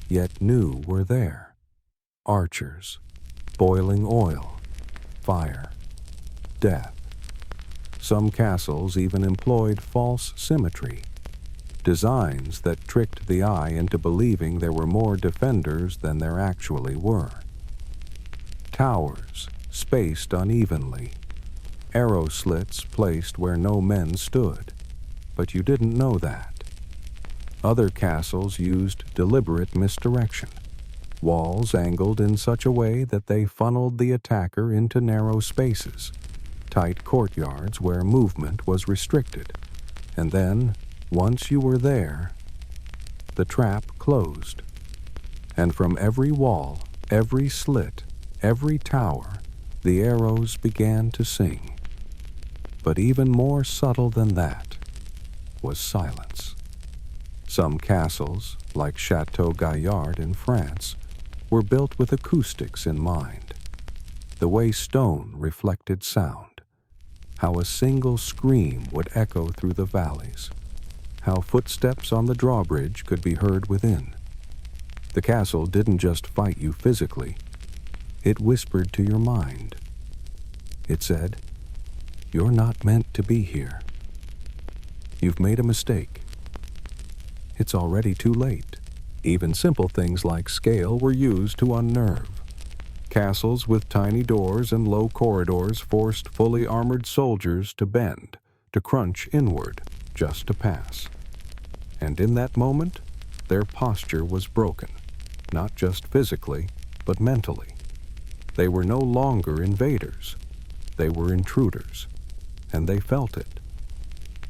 yet knew were there. Archers, boiling oil, fire, death. Some castles even employed false symmetry, designs that tricked the eye into believing there were more defenders than there actually were. Towers spaced unevenly, arrow slits placed where no men stood, but you didn't know that. Other castles used deliberate misdirection, walls angled in such a way that they funneled the attacker into narrow spaces, tight courtyards where movement was restricted, and then, once you were there, the trap closed. And from every wall, every slit, every tower, the arrows began to sing. But even more subtle than that was silence. Some castles, like Chateau Gaillard in France, were built with acoustics in mind. The way stone reflected sound, how a single scream would echo through the valleys, how footsteps on the drawbridge could be heard within. The castle didn't just fight you physically, it whispered to your mind. It said, "You're not meant to be here. You've made a mistake. It's already too late." Even simple things like scale were used to unnerve. Castles with tiny doors and low corridors forced fully armored soldiers to bend, to crunch inward, just to pass. And in that moment, their posture was broken, not just physically, but mentally. They were no longer invaders. They were intruders, and they felt it.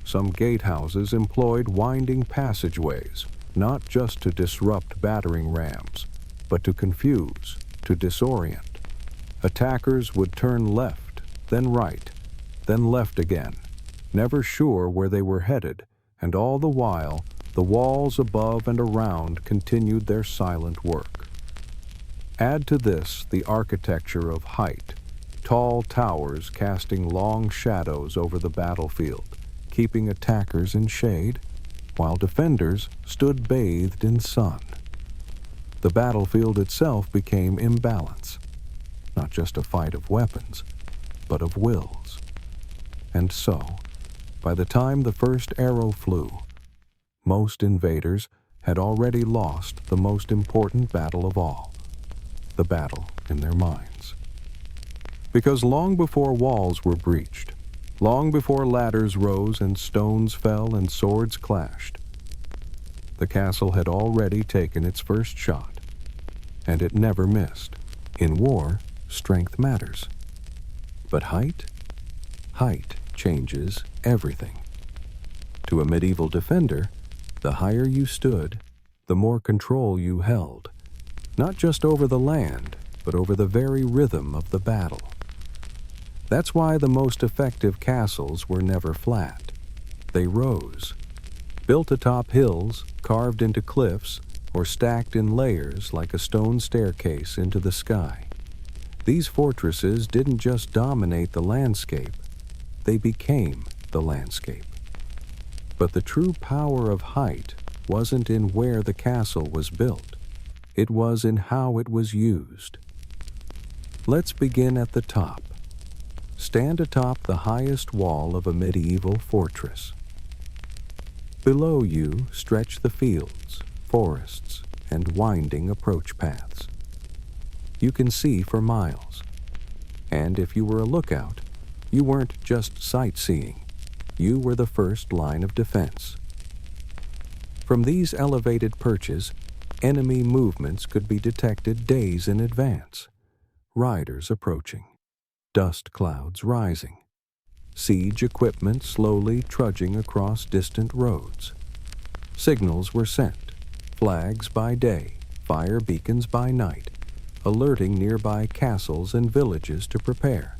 Some gatehouses employed winding passageways, not just to disrupt battering rams, but to confuse, to disorient. Attackers would turn left, then right, then left again, never sure where they were headed, and all the while, the walls above and around continued their silent work. Add to this the architecture of height, tall towers casting long shadows over the battlefield, keeping attackers in shade, while defenders stood bathed in sun. The battlefield itself became imbalance, not just a fight of weapons, but of wills. And so, by the time the first arrow flew, most invaders had already lost the most important battle of all, the battle in their minds. Because long before walls were breached, long before ladders rose and stones fell and swords clashed, the castle had already taken its first shot, and it never missed. In war, strength matters. But height changes everything. To a medieval defender, the higher you stood, the more control you held, not just over the land, but over the very rhythm of the battle. That's why the most effective castles were never flat. They rose, built atop hills, carved into cliffs, or stacked in layers like a stone staircase into the sky. These fortresses didn't just dominate the landscape, they became the landscape. But the true power of height wasn't in where the castle was built. It was in how it was used. Let's begin at the top. Stand atop the highest wall of a medieval fortress. Below you stretch the fields, forests, and winding approach paths. You can see for miles. And if you were a lookout, you weren't just sightseeing. You were the first line of defense. From these elevated perches, enemy movements could be detected days in advance. Riders approaching, dust clouds rising, siege equipment slowly trudging across distant roads. Signals were sent, flags by day, fire beacons by night, alerting nearby castles and villages to prepare.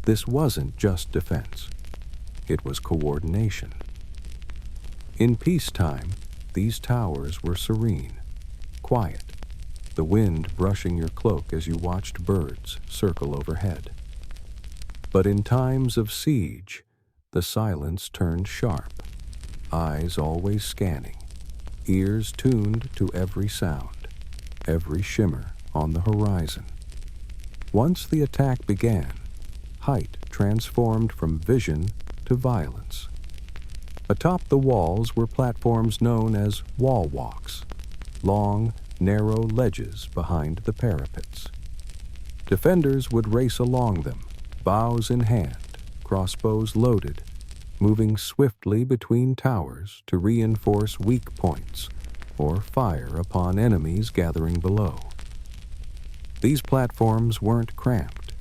This wasn't just defense. It was coordination. In peacetime, these towers were serene, quiet, the wind brushing your cloak as you watched birds circle overhead. But in times of siege, the silence turned sharp, eyes always scanning, ears tuned to every sound, every shimmer on the horizon. Once the attack began, height transformed from vision to violence. Atop the walls were platforms known as wall walks, long, narrow ledges behind the parapets. Defenders would race along them, bows in hand, crossbows loaded, moving swiftly between towers to reinforce weak points or fire upon enemies gathering below. These platforms weren't cramped.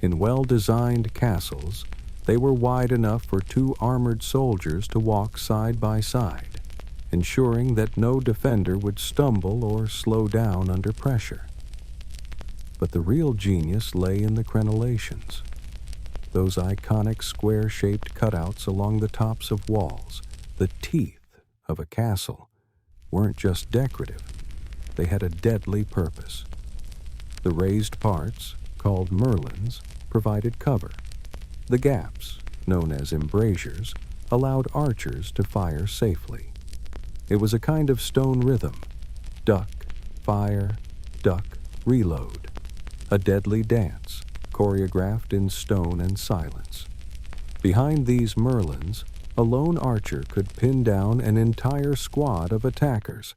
In well-designed castles, they were wide enough for two armored soldiers to walk side by side, ensuring that no defender would stumble or slow down under pressure. But the real genius lay in the crenellations, those iconic square-shaped cutouts along the tops of walls. The teeth of a castle weren't just decorative, they had a deadly purpose. The raised parts, called merlins, provided cover. The gaps, known as embrasures, allowed archers to fire safely. It was a kind of stone rhythm: duck, fire, duck, reload. A deadly dance, choreographed in stone and silence. Behind these merlins, a lone archer could pin down an entire squad of attackers.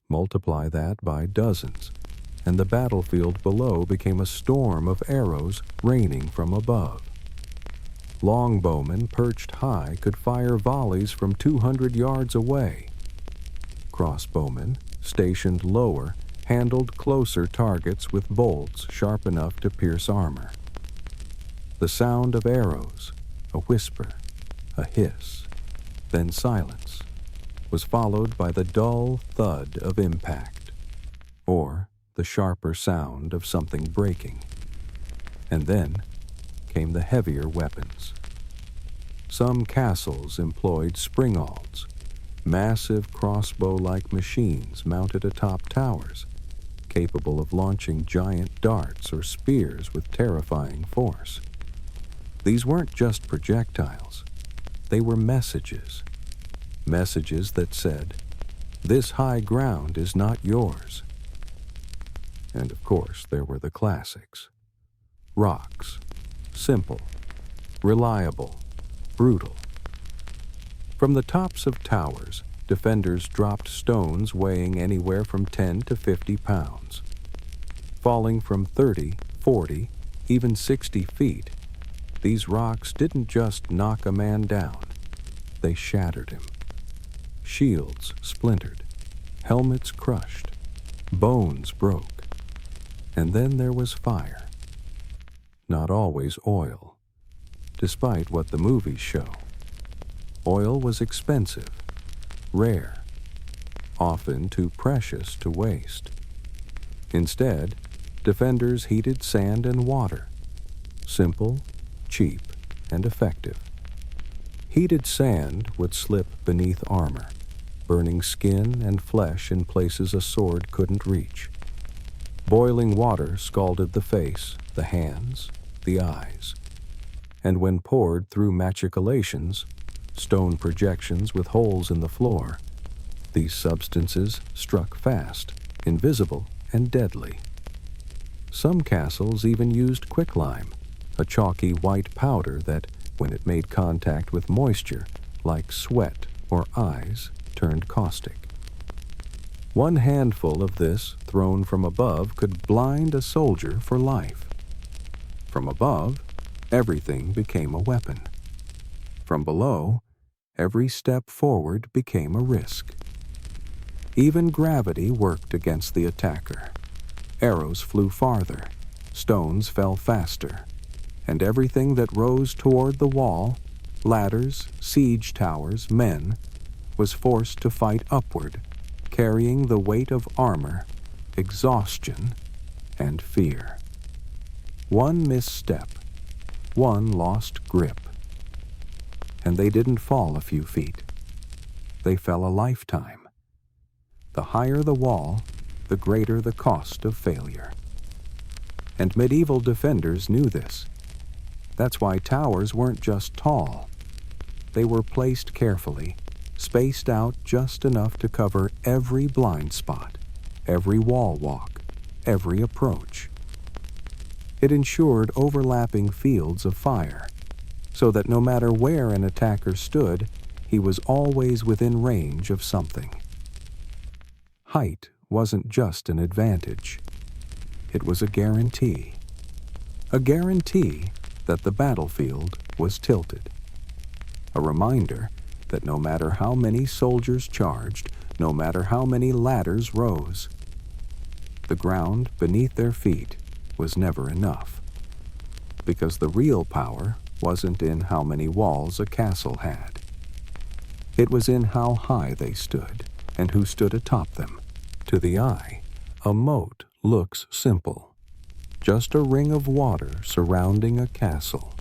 Multiply that by dozens, and the battlefield below became a storm of arrows raining from above. Longbowmen perched high could fire volleys from 200 yards away. Crossbowmen, stationed lower, handled closer targets with bolts sharp enough to pierce armor. The sound of arrows, a whisper, a hiss, then silence, was followed by the dull thud of impact, or the sharper sound of something breaking. And then came the heavier weapons. Some castles employed springalds, massive crossbow-like machines mounted atop towers, capable of launching giant darts or spears with terrifying force. These weren't just projectiles. They were messages. Messages that said, "This high ground is not yours." And of course, there were the classics. Rocks, simple, reliable, brutal. From the tops of towers, defenders dropped stones weighing anywhere from 10 to 50 pounds. Falling from 30, 40, even 60 feet, these rocks didn't just knock a man down, they shattered him. Shields splintered, helmets crushed, bones broke. And then there was fire. Not always oil, despite what the movies show. Oil was expensive, rare, often too precious to waste. Instead, defenders heated sand and water, simple, cheap, and effective. Heated sand would slip beneath armor, burning skin and flesh in places a sword couldn't reach. Boiling water scalded the face, the hands, the eyes. And when poured through machicolations, stone projections with holes in the floor, these substances struck fast, invisible, and deadly. Some castles even used quicklime, a chalky white powder that, when it made contact with moisture, like sweat or eyes, turned caustic. One handful of this thrown from above could blind a soldier for life. From above, everything became a weapon. From below, every step forward became a risk. Even gravity worked against the attacker. Arrows flew farther, stones fell faster, and everything that rose toward the wall, ladders, siege towers, men, was forced to fight upward, carrying the weight of armor, exhaustion, and fear. One misstep, one lost grip. And they didn't fall a few feet. They fell a lifetime. The higher the wall, the greater the cost of failure. And medieval defenders knew this. That's why towers weren't just tall. They were placed carefully, spaced out just enough to cover every blind spot, every wall walk, every approach. It ensured overlapping fields of fire, so that no matter where an attacker stood, he was always within range of something. Height wasn't just an advantage. It was a guarantee. A guarantee that the battlefield was tilted. A reminder that no matter how many soldiers charged, no matter how many ladders rose, the ground beneath their feet was never enough. Because the real power wasn't in how many walls a castle had. It was in how high they stood and who stood atop them. To the eye, a moat looks simple. Just a ring of water surrounding a castle.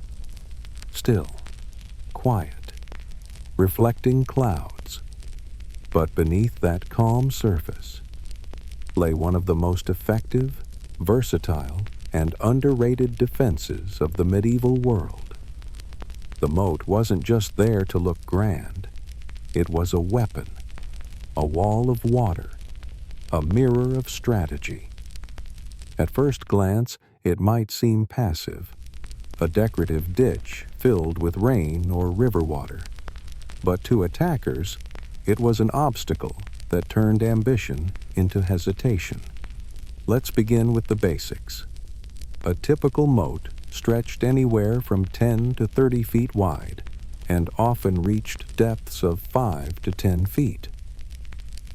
Still, quiet, reflecting clouds. But beneath that calm surface lay one of the most effective, versatile, and underrated defenses of the medieval world. The moat wasn't just there to look grand. It was a weapon, a wall of water, a mirror of strategy. At first glance, it might seem passive, a decorative ditch filled with rain or river water. But to attackers, it was an obstacle that turned ambition into hesitation. Let's begin with the basics. A typical moat stretched anywhere from 10 to 30 feet wide and often reached depths of 5 to 10 feet.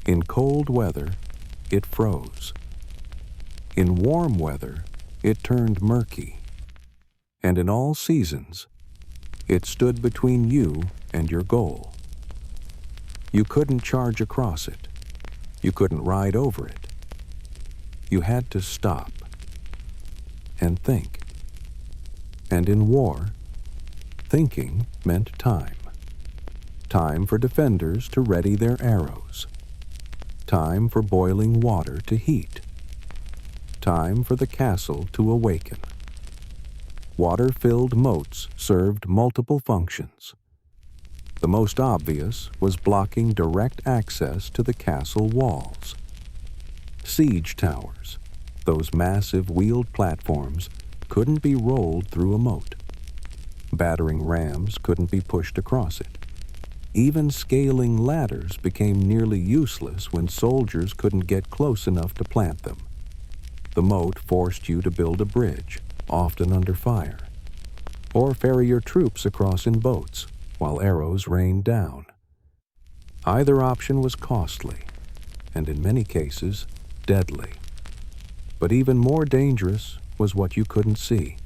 In cold weather, it froze. In warm weather, it turned murky. And in all seasons, it stood between you and your goal. You couldn't charge across it. You couldn't ride over it. You had to stop and think. And in war, thinking meant time. Time for defenders to ready their arrows. Time for boiling water to heat. Time for the castle to awaken. Water-filled moats served multiple functions. The most obvious was blocking direct access to the castle walls. Siege towers, those massive wheeled platforms, couldn't be rolled through a moat. Battering rams couldn't be pushed across it. Even scaling ladders became nearly useless when soldiers couldn't get close enough to plant them. The moat forced you to build a bridge, often under fire, or ferry your troops across in boats while arrows rained down. Either option was costly, and in many cases, deadly. But even more dangerous was what you couldn't see.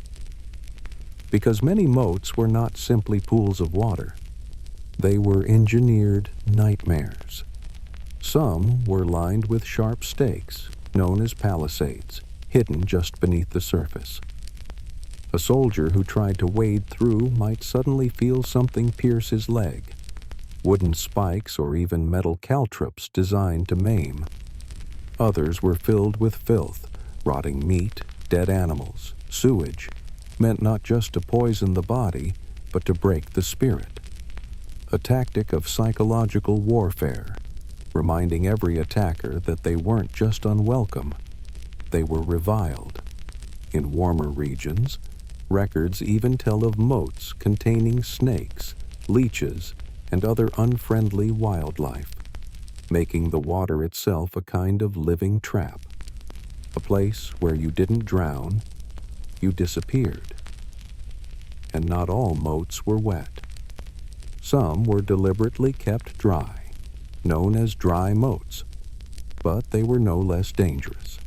Because many moats were not simply pools of water. They were engineered nightmares. Some were lined with sharp stakes, known as palisades, hidden just beneath the surface. A soldier who tried to wade through might suddenly feel something pierce his leg. Wooden spikes or even metal caltrops designed to maim. Others were filled with filth, rotting meat, dead animals, sewage, meant not just to poison the body, but to break the spirit. A tactic of psychological warfare, reminding every attacker that they weren't just unwelcome, they were reviled. In warmer regions, records even tell of moats containing snakes, leeches, and other unfriendly wildlife, making the water itself a kind of living trap. A place where you didn't drown, you disappeared. And not all moats were wet. Some were deliberately kept dry, known as dry moats, but they were no less dangerous.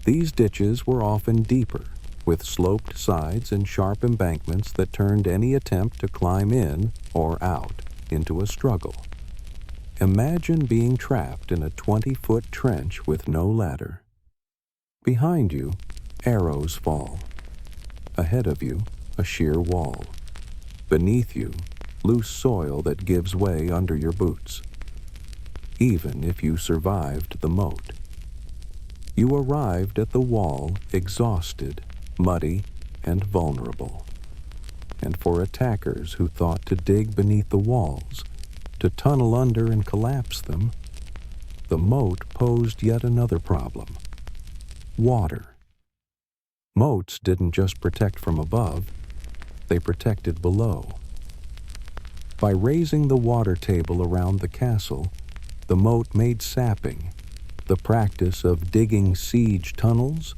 These ditches were often deeper, with sloped sides and sharp embankments that turned any attempt to climb in or out into a struggle. Imagine being trapped in a 20-foot trench with no ladder. Behind you, arrows fall. Ahead of you, a sheer wall. Beneath you, loose soil that gives way under your boots. Even if you survived the moat. You arrived at the wall exhausted, muddy, and vulnerable. And for attackers who thought to dig beneath the walls, to tunnel under and collapse them, the moat posed yet another problem. Water. Moats didn't just protect from above, they protected below. By raising the water table around the castle, the moat made sapping, the practice of digging siege tunnels,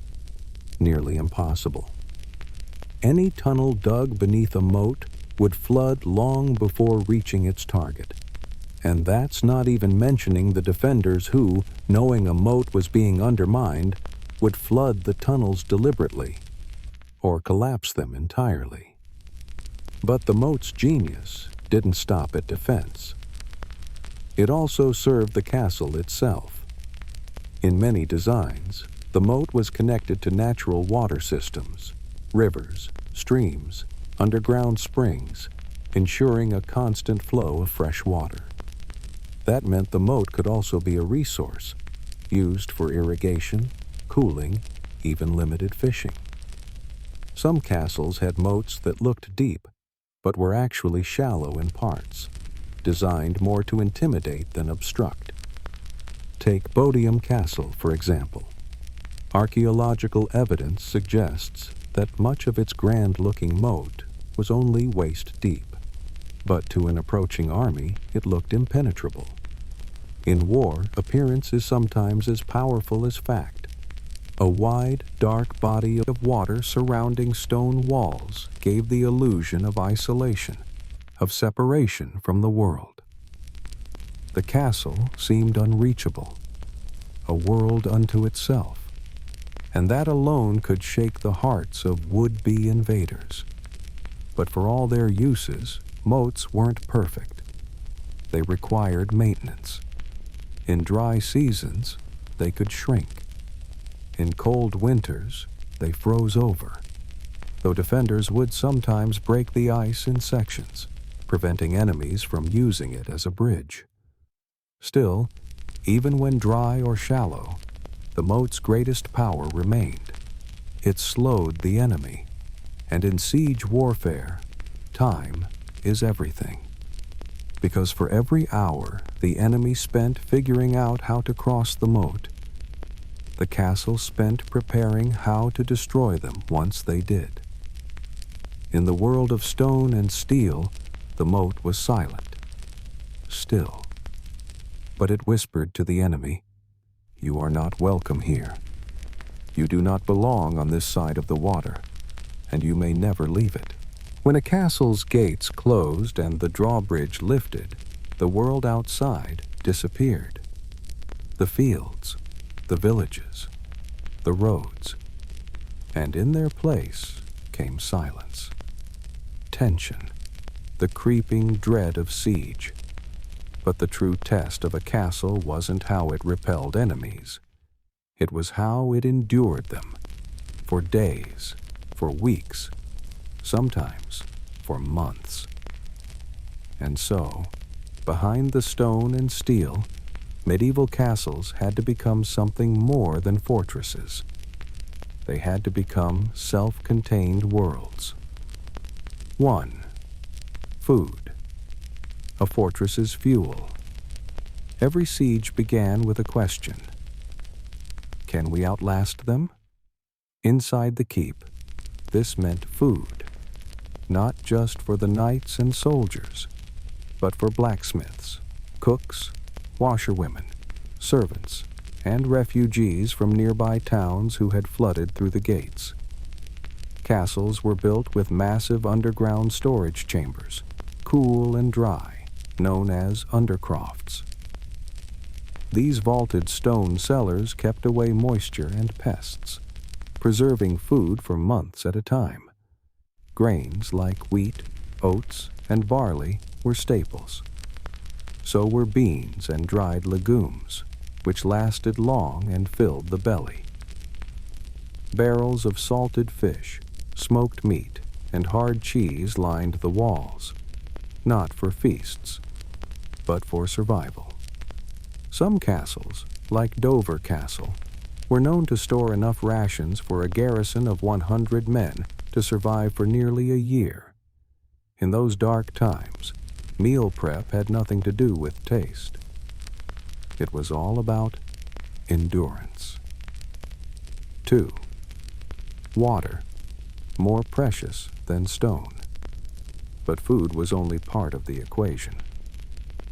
nearly impossible. Any tunnel dug beneath a moat would flood long before reaching its target. And that's not even mentioning the defenders who, knowing a moat was being undermined, would flood the tunnels deliberately, or collapse them entirely. But the moat's genius didn't stop at defense. It also served the castle itself. In many designs, the moat was connected to natural water systems, rivers, streams, underground springs, ensuring a constant flow of fresh water. That meant the moat could also be a resource, used for irrigation, cooling, even limited fishing. Some castles had moats that looked deep, but were actually shallow in parts, designed more to intimidate than obstruct. Take Bodiam Castle, for example. Archaeological evidence suggests that much of its grand-looking moat was only waist-deep, but to an approaching army it looked impenetrable. In war, appearance is sometimes as powerful as fact. A wide, dark body of water surrounding stone walls gave the illusion of isolation, of separation from the world. The castle seemed unreachable, a world unto itself, and that alone could shake the hearts of would-be invaders. But for all their uses, moats weren't perfect. They required maintenance. In dry seasons, they could shrink. In cold winters, they froze over, though defenders would sometimes break the ice in sections, preventing enemies from using it as a bridge. Still, even when dry or shallow, the moat's greatest power remained. It slowed the enemy, and in siege warfare, time is everything. Because for every hour the enemy spent figuring out how to cross the moat, the castle spent preparing how to destroy them once they did. In the world of stone and steel, the moat was silent, still. But it whispered to the enemy, "You are not welcome here. You do not belong on this side of the water, and you may never leave it." When a castle's gates closed and the drawbridge lifted, the world outside disappeared. The fields, the villages, the roads, and in their place came silence. Tension, the creeping dread of siege. But the true test of a castle wasn't how it repelled enemies. It was how it endured them, for days, for weeks, sometimes for months. And so, behind the stone and steel, medieval castles had to become something more than fortresses. They had to become self-contained worlds. 1. Food. A fortress's fuel. Every siege began with a question. Can we outlast them? Inside the keep, this meant food, not just for the knights and soldiers, but for blacksmiths, cooks, washerwomen, servants, and refugees from nearby towns who had flooded through the gates. Castles were built with massive underground storage chambers, cool and dry, known as undercrofts. These vaulted stone cellars kept away moisture and pests, preserving food for months at a time. Grains like wheat, oats, and barley were staples. So were beans and dried legumes, which lasted long and filled the belly. Barrels of salted fish, smoked meat, and hard cheese lined the walls, not for feasts, but for survival. Some castles, like Dover Castle, were known to store enough rations for a garrison of 100 men to survive for nearly a year. In those dark times, meal prep had nothing to do with taste. It was all about endurance. 2. Water, more precious than stone. But food was only part of the equation.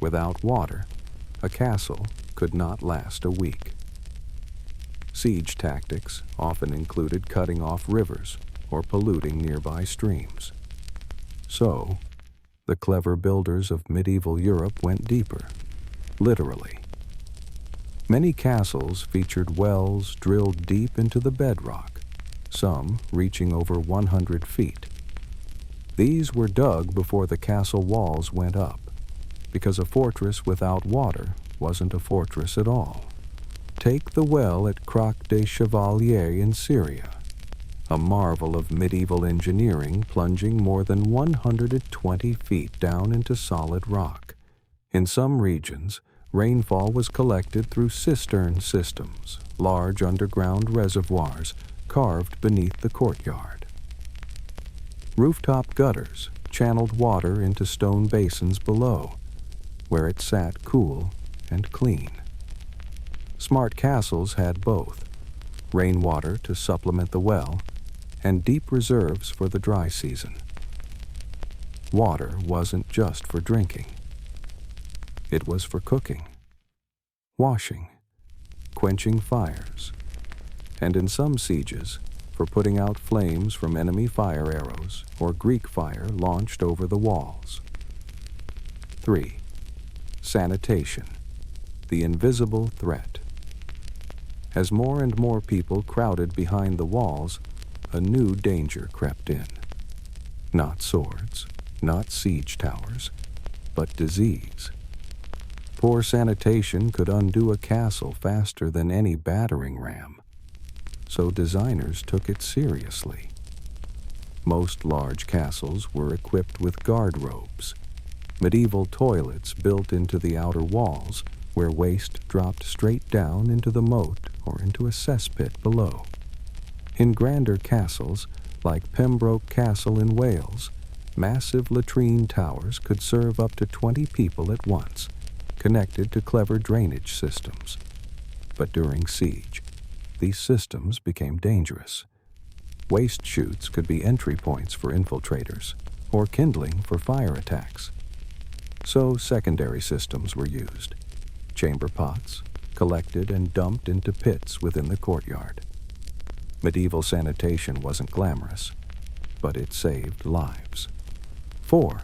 Without water, a castle could not last a week. Siege tactics often included cutting off rivers or polluting nearby streams. So, the clever builders of medieval Europe went deeper, literally. Many castles featured wells drilled deep into the bedrock, some reaching over 100 feet. These were dug before the castle walls went up, because a fortress without water wasn't a fortress at all. Take the well at Croc des Chevaliers in Syria, a marvel of medieval engineering plunging more than 120 feet down into solid rock. In some regions, rainfall was collected through cistern systems, large underground reservoirs carved beneath the courtyard. Rooftop gutters channeled water into stone basins below, where it sat cool and clean. Smart castles had both, rainwater to supplement the well, and deep reserves for the dry season. Water wasn't just for drinking. It was for cooking, washing, quenching fires, and in some sieges, for putting out flames from enemy fire arrows or Greek fire launched over the walls. 3. Sanitation, the invisible threat. As more and more people crowded behind the walls, a new danger crept in. Not swords, not siege towers, but disease. Poor sanitation could undo a castle faster than any battering ram, so designers took it seriously. Most large castles were equipped with guard robes, medieval toilets built into the outer walls where waste dropped straight down into the moat or into a cesspit below. In grander castles, like Pembroke Castle in Wales, massive latrine towers could serve up to 20 people at once, connected to clever drainage systems. But during siege, these systems became dangerous. Waste chutes could be entry points for infiltrators, or kindling for fire attacks. So secondary systems were used. Chamber pots, collected and dumped into pits within the courtyard. Medieval sanitation wasn't glamorous, but it saved lives. 4.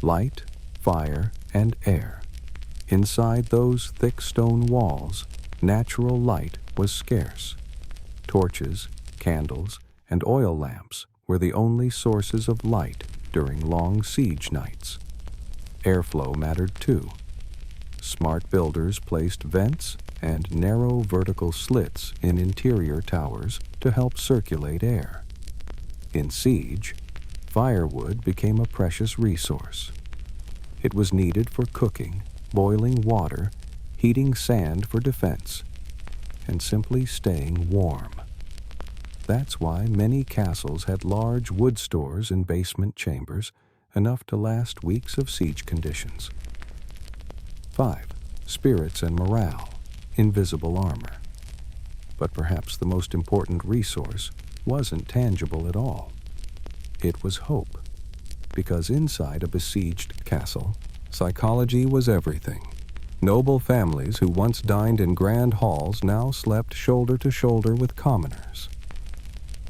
Light, fire, and air. Inside those thick stone walls, natural light was scarce. Torches, candles, and oil lamps were the only sources of light during long siege nights. Airflow mattered too. Smart builders placed vents and narrow vertical slits in interior towers to help circulate air. In siege, firewood became a precious resource. It was needed for cooking, boiling water, heating sand for defense, and simply staying warm. That's why many castles had large wood stores in basement chambers, enough to last weeks of siege conditions. 5. Spirits and morale, invisible armor. But perhaps the most important resource wasn't tangible at all. It was hope, because inside a besieged castle, psychology was everything. Noble families who once dined in grand halls now slept shoulder to shoulder with commoners.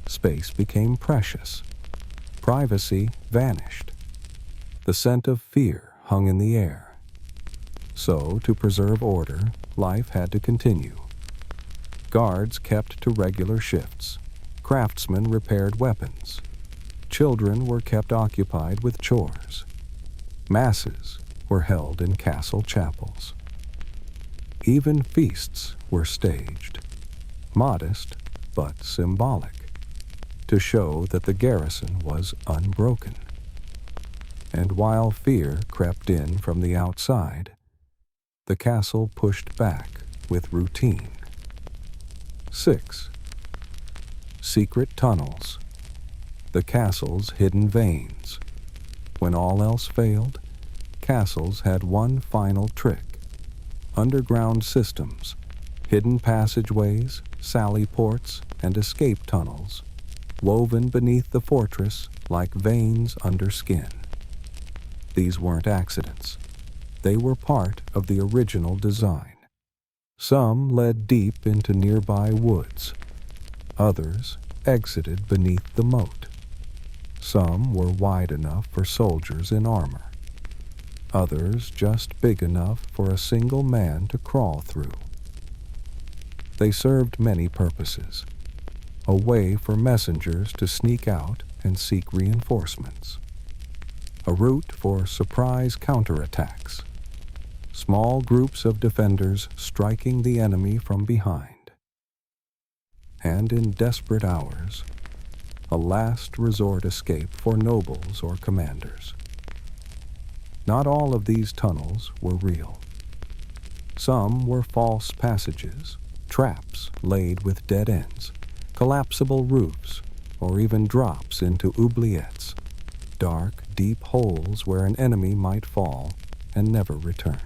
Space became precious. Privacy vanished. The scent of fear hung in the air. So, to preserve order, life had to continue. Guards kept to regular shifts. Craftsmen repaired weapons. Children were kept occupied with chores. Masses were held in castle chapels. Even feasts were staged, modest but symbolic, to show that the garrison was unbroken. And while fear crept in from the outside, the castle pushed back with routine. 6. Secret tunnels, the castle's hidden veins. When all else failed, castles had one final trick: underground systems, hidden passageways, sally ports, and escape tunnels, woven beneath the fortress like veins under skin. These weren't accidents. They were part of the original design. Some led deep into nearby woods. Others exited beneath the moat. Some were wide enough for soldiers in armor. Others just big enough for a single man to crawl through. They served many purposes. A way for messengers to sneak out and seek reinforcements. A route for surprise counterattacks. Small groups of defenders striking the enemy from behind. And in desperate hours, a last resort escape for nobles or commanders. Not all of these tunnels were real. Some were false passages, traps laid with dead ends, collapsible roofs, or even drops into oubliettes, dark, deep holes where an enemy might fall and never return.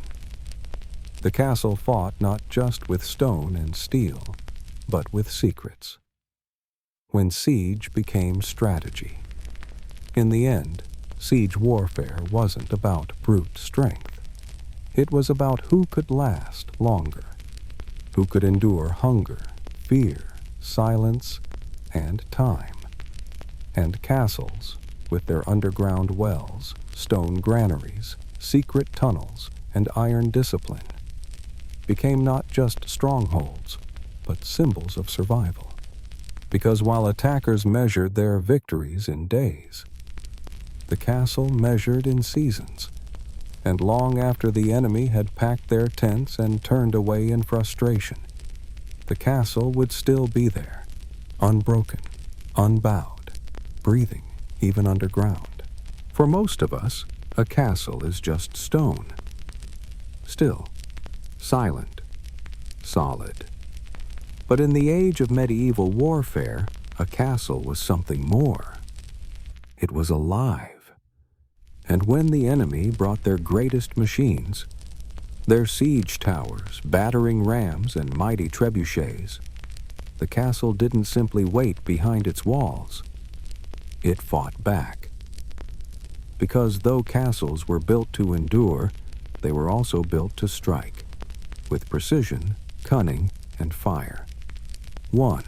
The castle fought not just with stone and steel, but with secrets. When siege became strategy. In the end, siege warfare wasn't about brute strength. It was about who could last longer, who could endure hunger, fear, silence, and time. And castles, with their underground wells, stone granaries, secret tunnels, and iron discipline, became not just strongholds, but symbols of survival. Because while attackers measured their victories in days, the castle measured in seasons, and long after the enemy had packed their tents and turned away in frustration, the castle would still be there, unbroken, unbowed, breathing even underground. For most of us, a castle is just stone. Still, silent, solid. But in the age of medieval warfare, a castle was something more. It was alive. And when the enemy brought their greatest machines, their siege towers, battering rams, and mighty trebuchets, the castle didn't simply wait behind its walls. It fought back. Because though castles were built to endure, they were also built to strike, with precision, cunning, and fire. 1.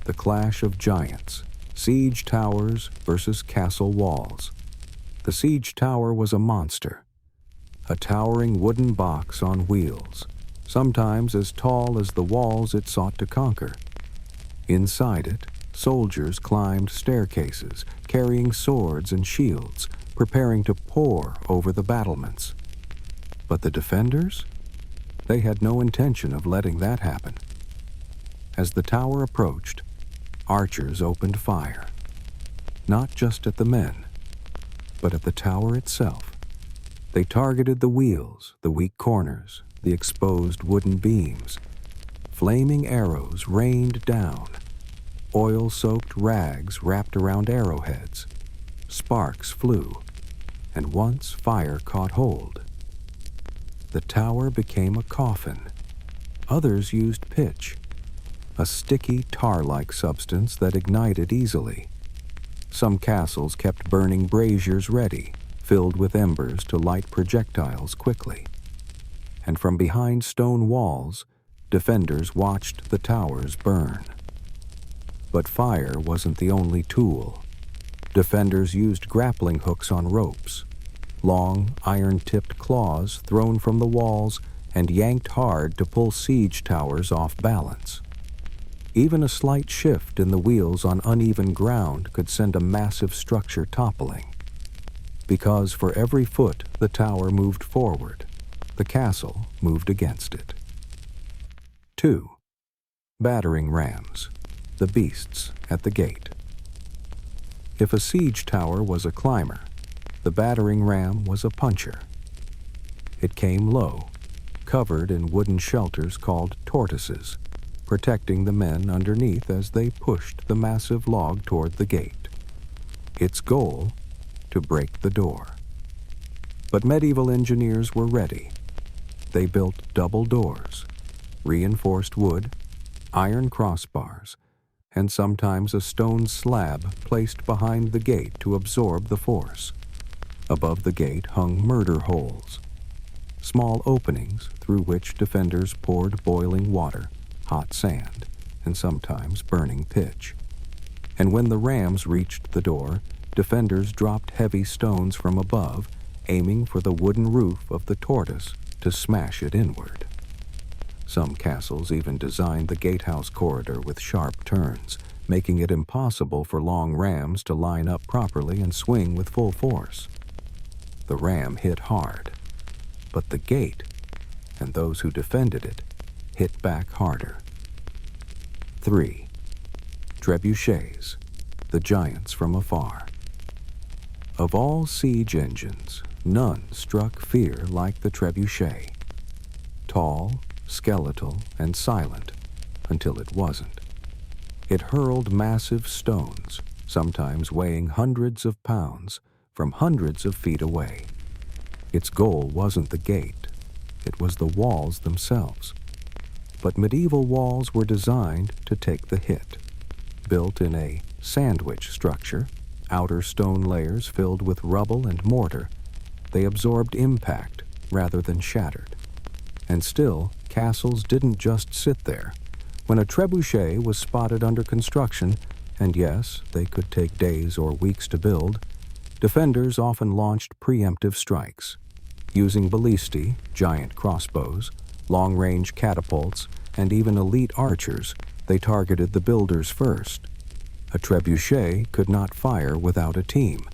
The clash of giants, siege towers versus castle walls. The siege tower was a monster, a towering wooden box on wheels, sometimes as tall as the walls it sought to conquer. Inside it, soldiers climbed staircases, carrying swords and shields, preparing to pour over the battlements. But the defenders? They had no intention of letting that happen. As the tower approached, archers opened fire, not just at the men, but at the tower itself. They targeted the wheels, the weak corners, the exposed wooden beams. Flaming arrows rained down, oil-soaked rags wrapped around arrowheads. Sparks flew, and once fire caught hold, the tower became a coffin. Others used pitch, a sticky tar-like substance that ignited easily. Some castles kept burning braziers ready, filled with embers to light projectiles quickly. And from behind stone walls, defenders watched the towers burn. But fire wasn't the only tool. Defenders used grappling hooks on ropes, long, iron-tipped claws thrown from the walls and yanked hard to pull siege towers off balance. Even a slight shift in the wheels on uneven ground could send a massive structure toppling. Because for every foot the tower moved forward, the castle moved against it. 2. Battering rams, the beasts at the gate. If a siege tower was a climber, the battering ram was a puncher. It came low, covered in wooden shelters called tortoises, protecting the men underneath as they pushed the massive log toward the gate. Its goal, to break the door. But medieval engineers were ready. They built double doors, reinforced wood, iron crossbars, and sometimes a stone slab placed behind the gate to absorb the force. Above the gate hung murder holes, small openings through which defenders poured boiling water, hot sand, and sometimes burning pitch. And when the rams reached the door, defenders dropped heavy stones from above, aiming for the wooden roof of the tortoise to smash it inward. Some castles even designed the gatehouse corridor with sharp turns, making it impossible for long rams to line up properly and swing with full force. The ram hit hard, but the gate, and those who defended it, hit back harder. 3. Trebuchets, the giants from afar. Of all siege engines, none struck fear like the trebuchet. Tall, skeletal, and silent, until it wasn't. It hurled massive stones, sometimes weighing hundreds of pounds, from hundreds of feet away. Its goal wasn't the gate, it was the walls themselves. But medieval walls were designed to take the hit. Built in a sandwich structure, outer stone layers filled with rubble and mortar, they absorbed impact rather than shattered. And still, castles didn't just sit there. When a trebuchet was spotted under construction, and yes, they could take days or weeks to build, defenders often launched preemptive strikes. Using ballistae, giant crossbows, long-range catapults, and even elite archers, they targeted the builders first. A trebuchet could not fire without a team,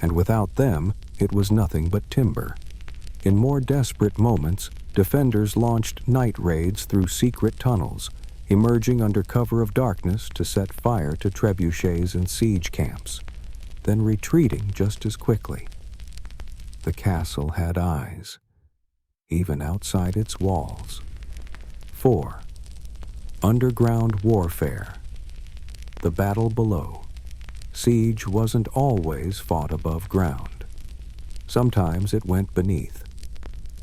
and without them, it was nothing but timber. In more desperate moments, defenders launched night raids through secret tunnels, emerging under cover of darkness to set fire to trebuchets and siege camps, then retreating just as quickly. The castle had eyes, even outside its walls. 4. Underground warfare. The battle below. Siege wasn't always fought above ground. Sometimes it went beneath.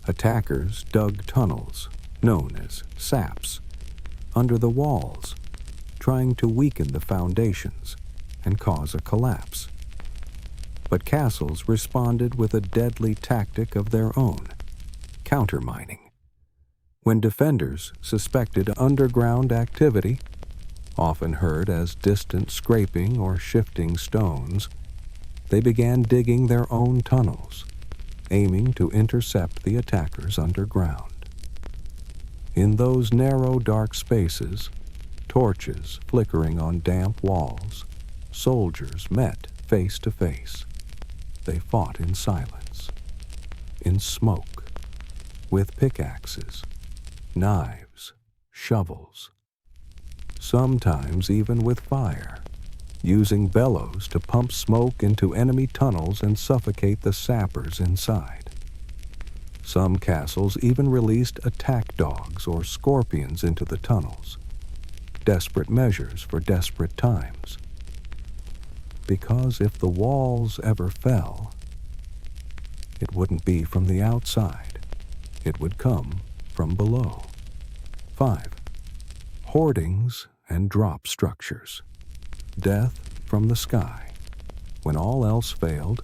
Attackers dug tunnels, known as saps, under the walls, trying to weaken the foundations and cause a collapse. But castles responded with a deadly tactic of their own, countermining. When defenders suspected underground activity, often heard as distant scraping or shifting stones, they began digging their own tunnels, aiming to intercept the attackers underground. In those narrow, dark spaces, torches flickering on damp walls, soldiers met face to face. They fought in silence, in smoke, with pickaxes, knives, shovels, sometimes even with fire, using bellows to pump smoke into enemy tunnels and suffocate the sappers inside. Some castles even released attack dogs or scorpions into the tunnels, desperate measures for desperate times. Because if the walls ever fell, it wouldn't be from the outside. It would come from below. 5. Hoardings and drop structures. Death from the sky. When all else failed,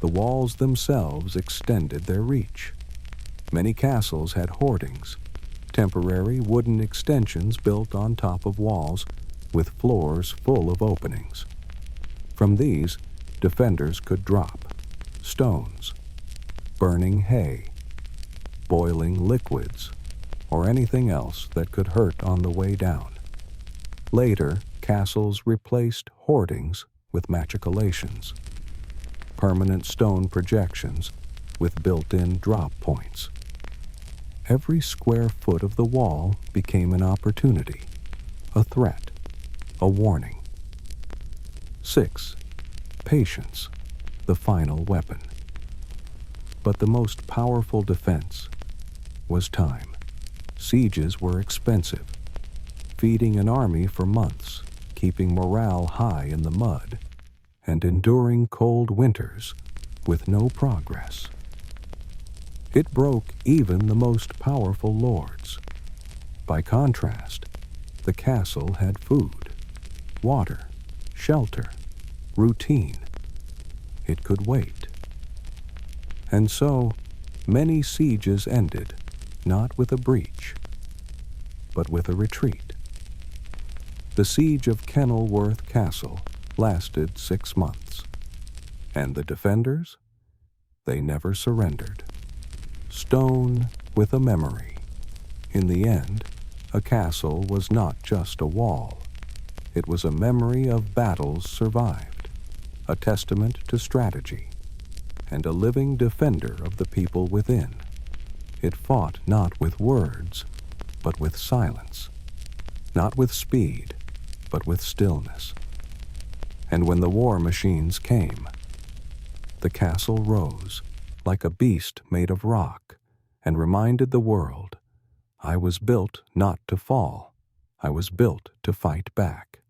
the walls themselves extended their reach. Many castles had hoardings, temporary wooden extensions built on top of walls with floors full of openings. From these, defenders could drop stones, burning hay, boiling liquids, or anything else that could hurt on the way down. Later, castles replaced hoardings with machicolations, permanent stone projections with built-in drop points. Every square foot of the wall became an opportunity, a threat, a warning. 6. Patience, the final weapon. But the most powerful defense was time. Sieges were expensive, feeding an army for months, keeping morale high in the mud, and enduring cold winters with no progress. It broke even the most powerful lords. By contrast, the castle had food, water, shelter, routine. It could wait. And so, many sieges ended, not with a breach, but with a retreat. The siege of Kenilworth Castle lasted 6 months, and the defenders? They never surrendered. Stone with a memory. In the end, a castle was not just a wall. It was a memory of battles survived, a testament to strategy, and a living defender of the people within. It fought not with words, but with silence, not with speed, but with stillness. And when the war machines came, the castle rose like a beast made of rock and reminded the world, I was built not to fall, I was built to fight back.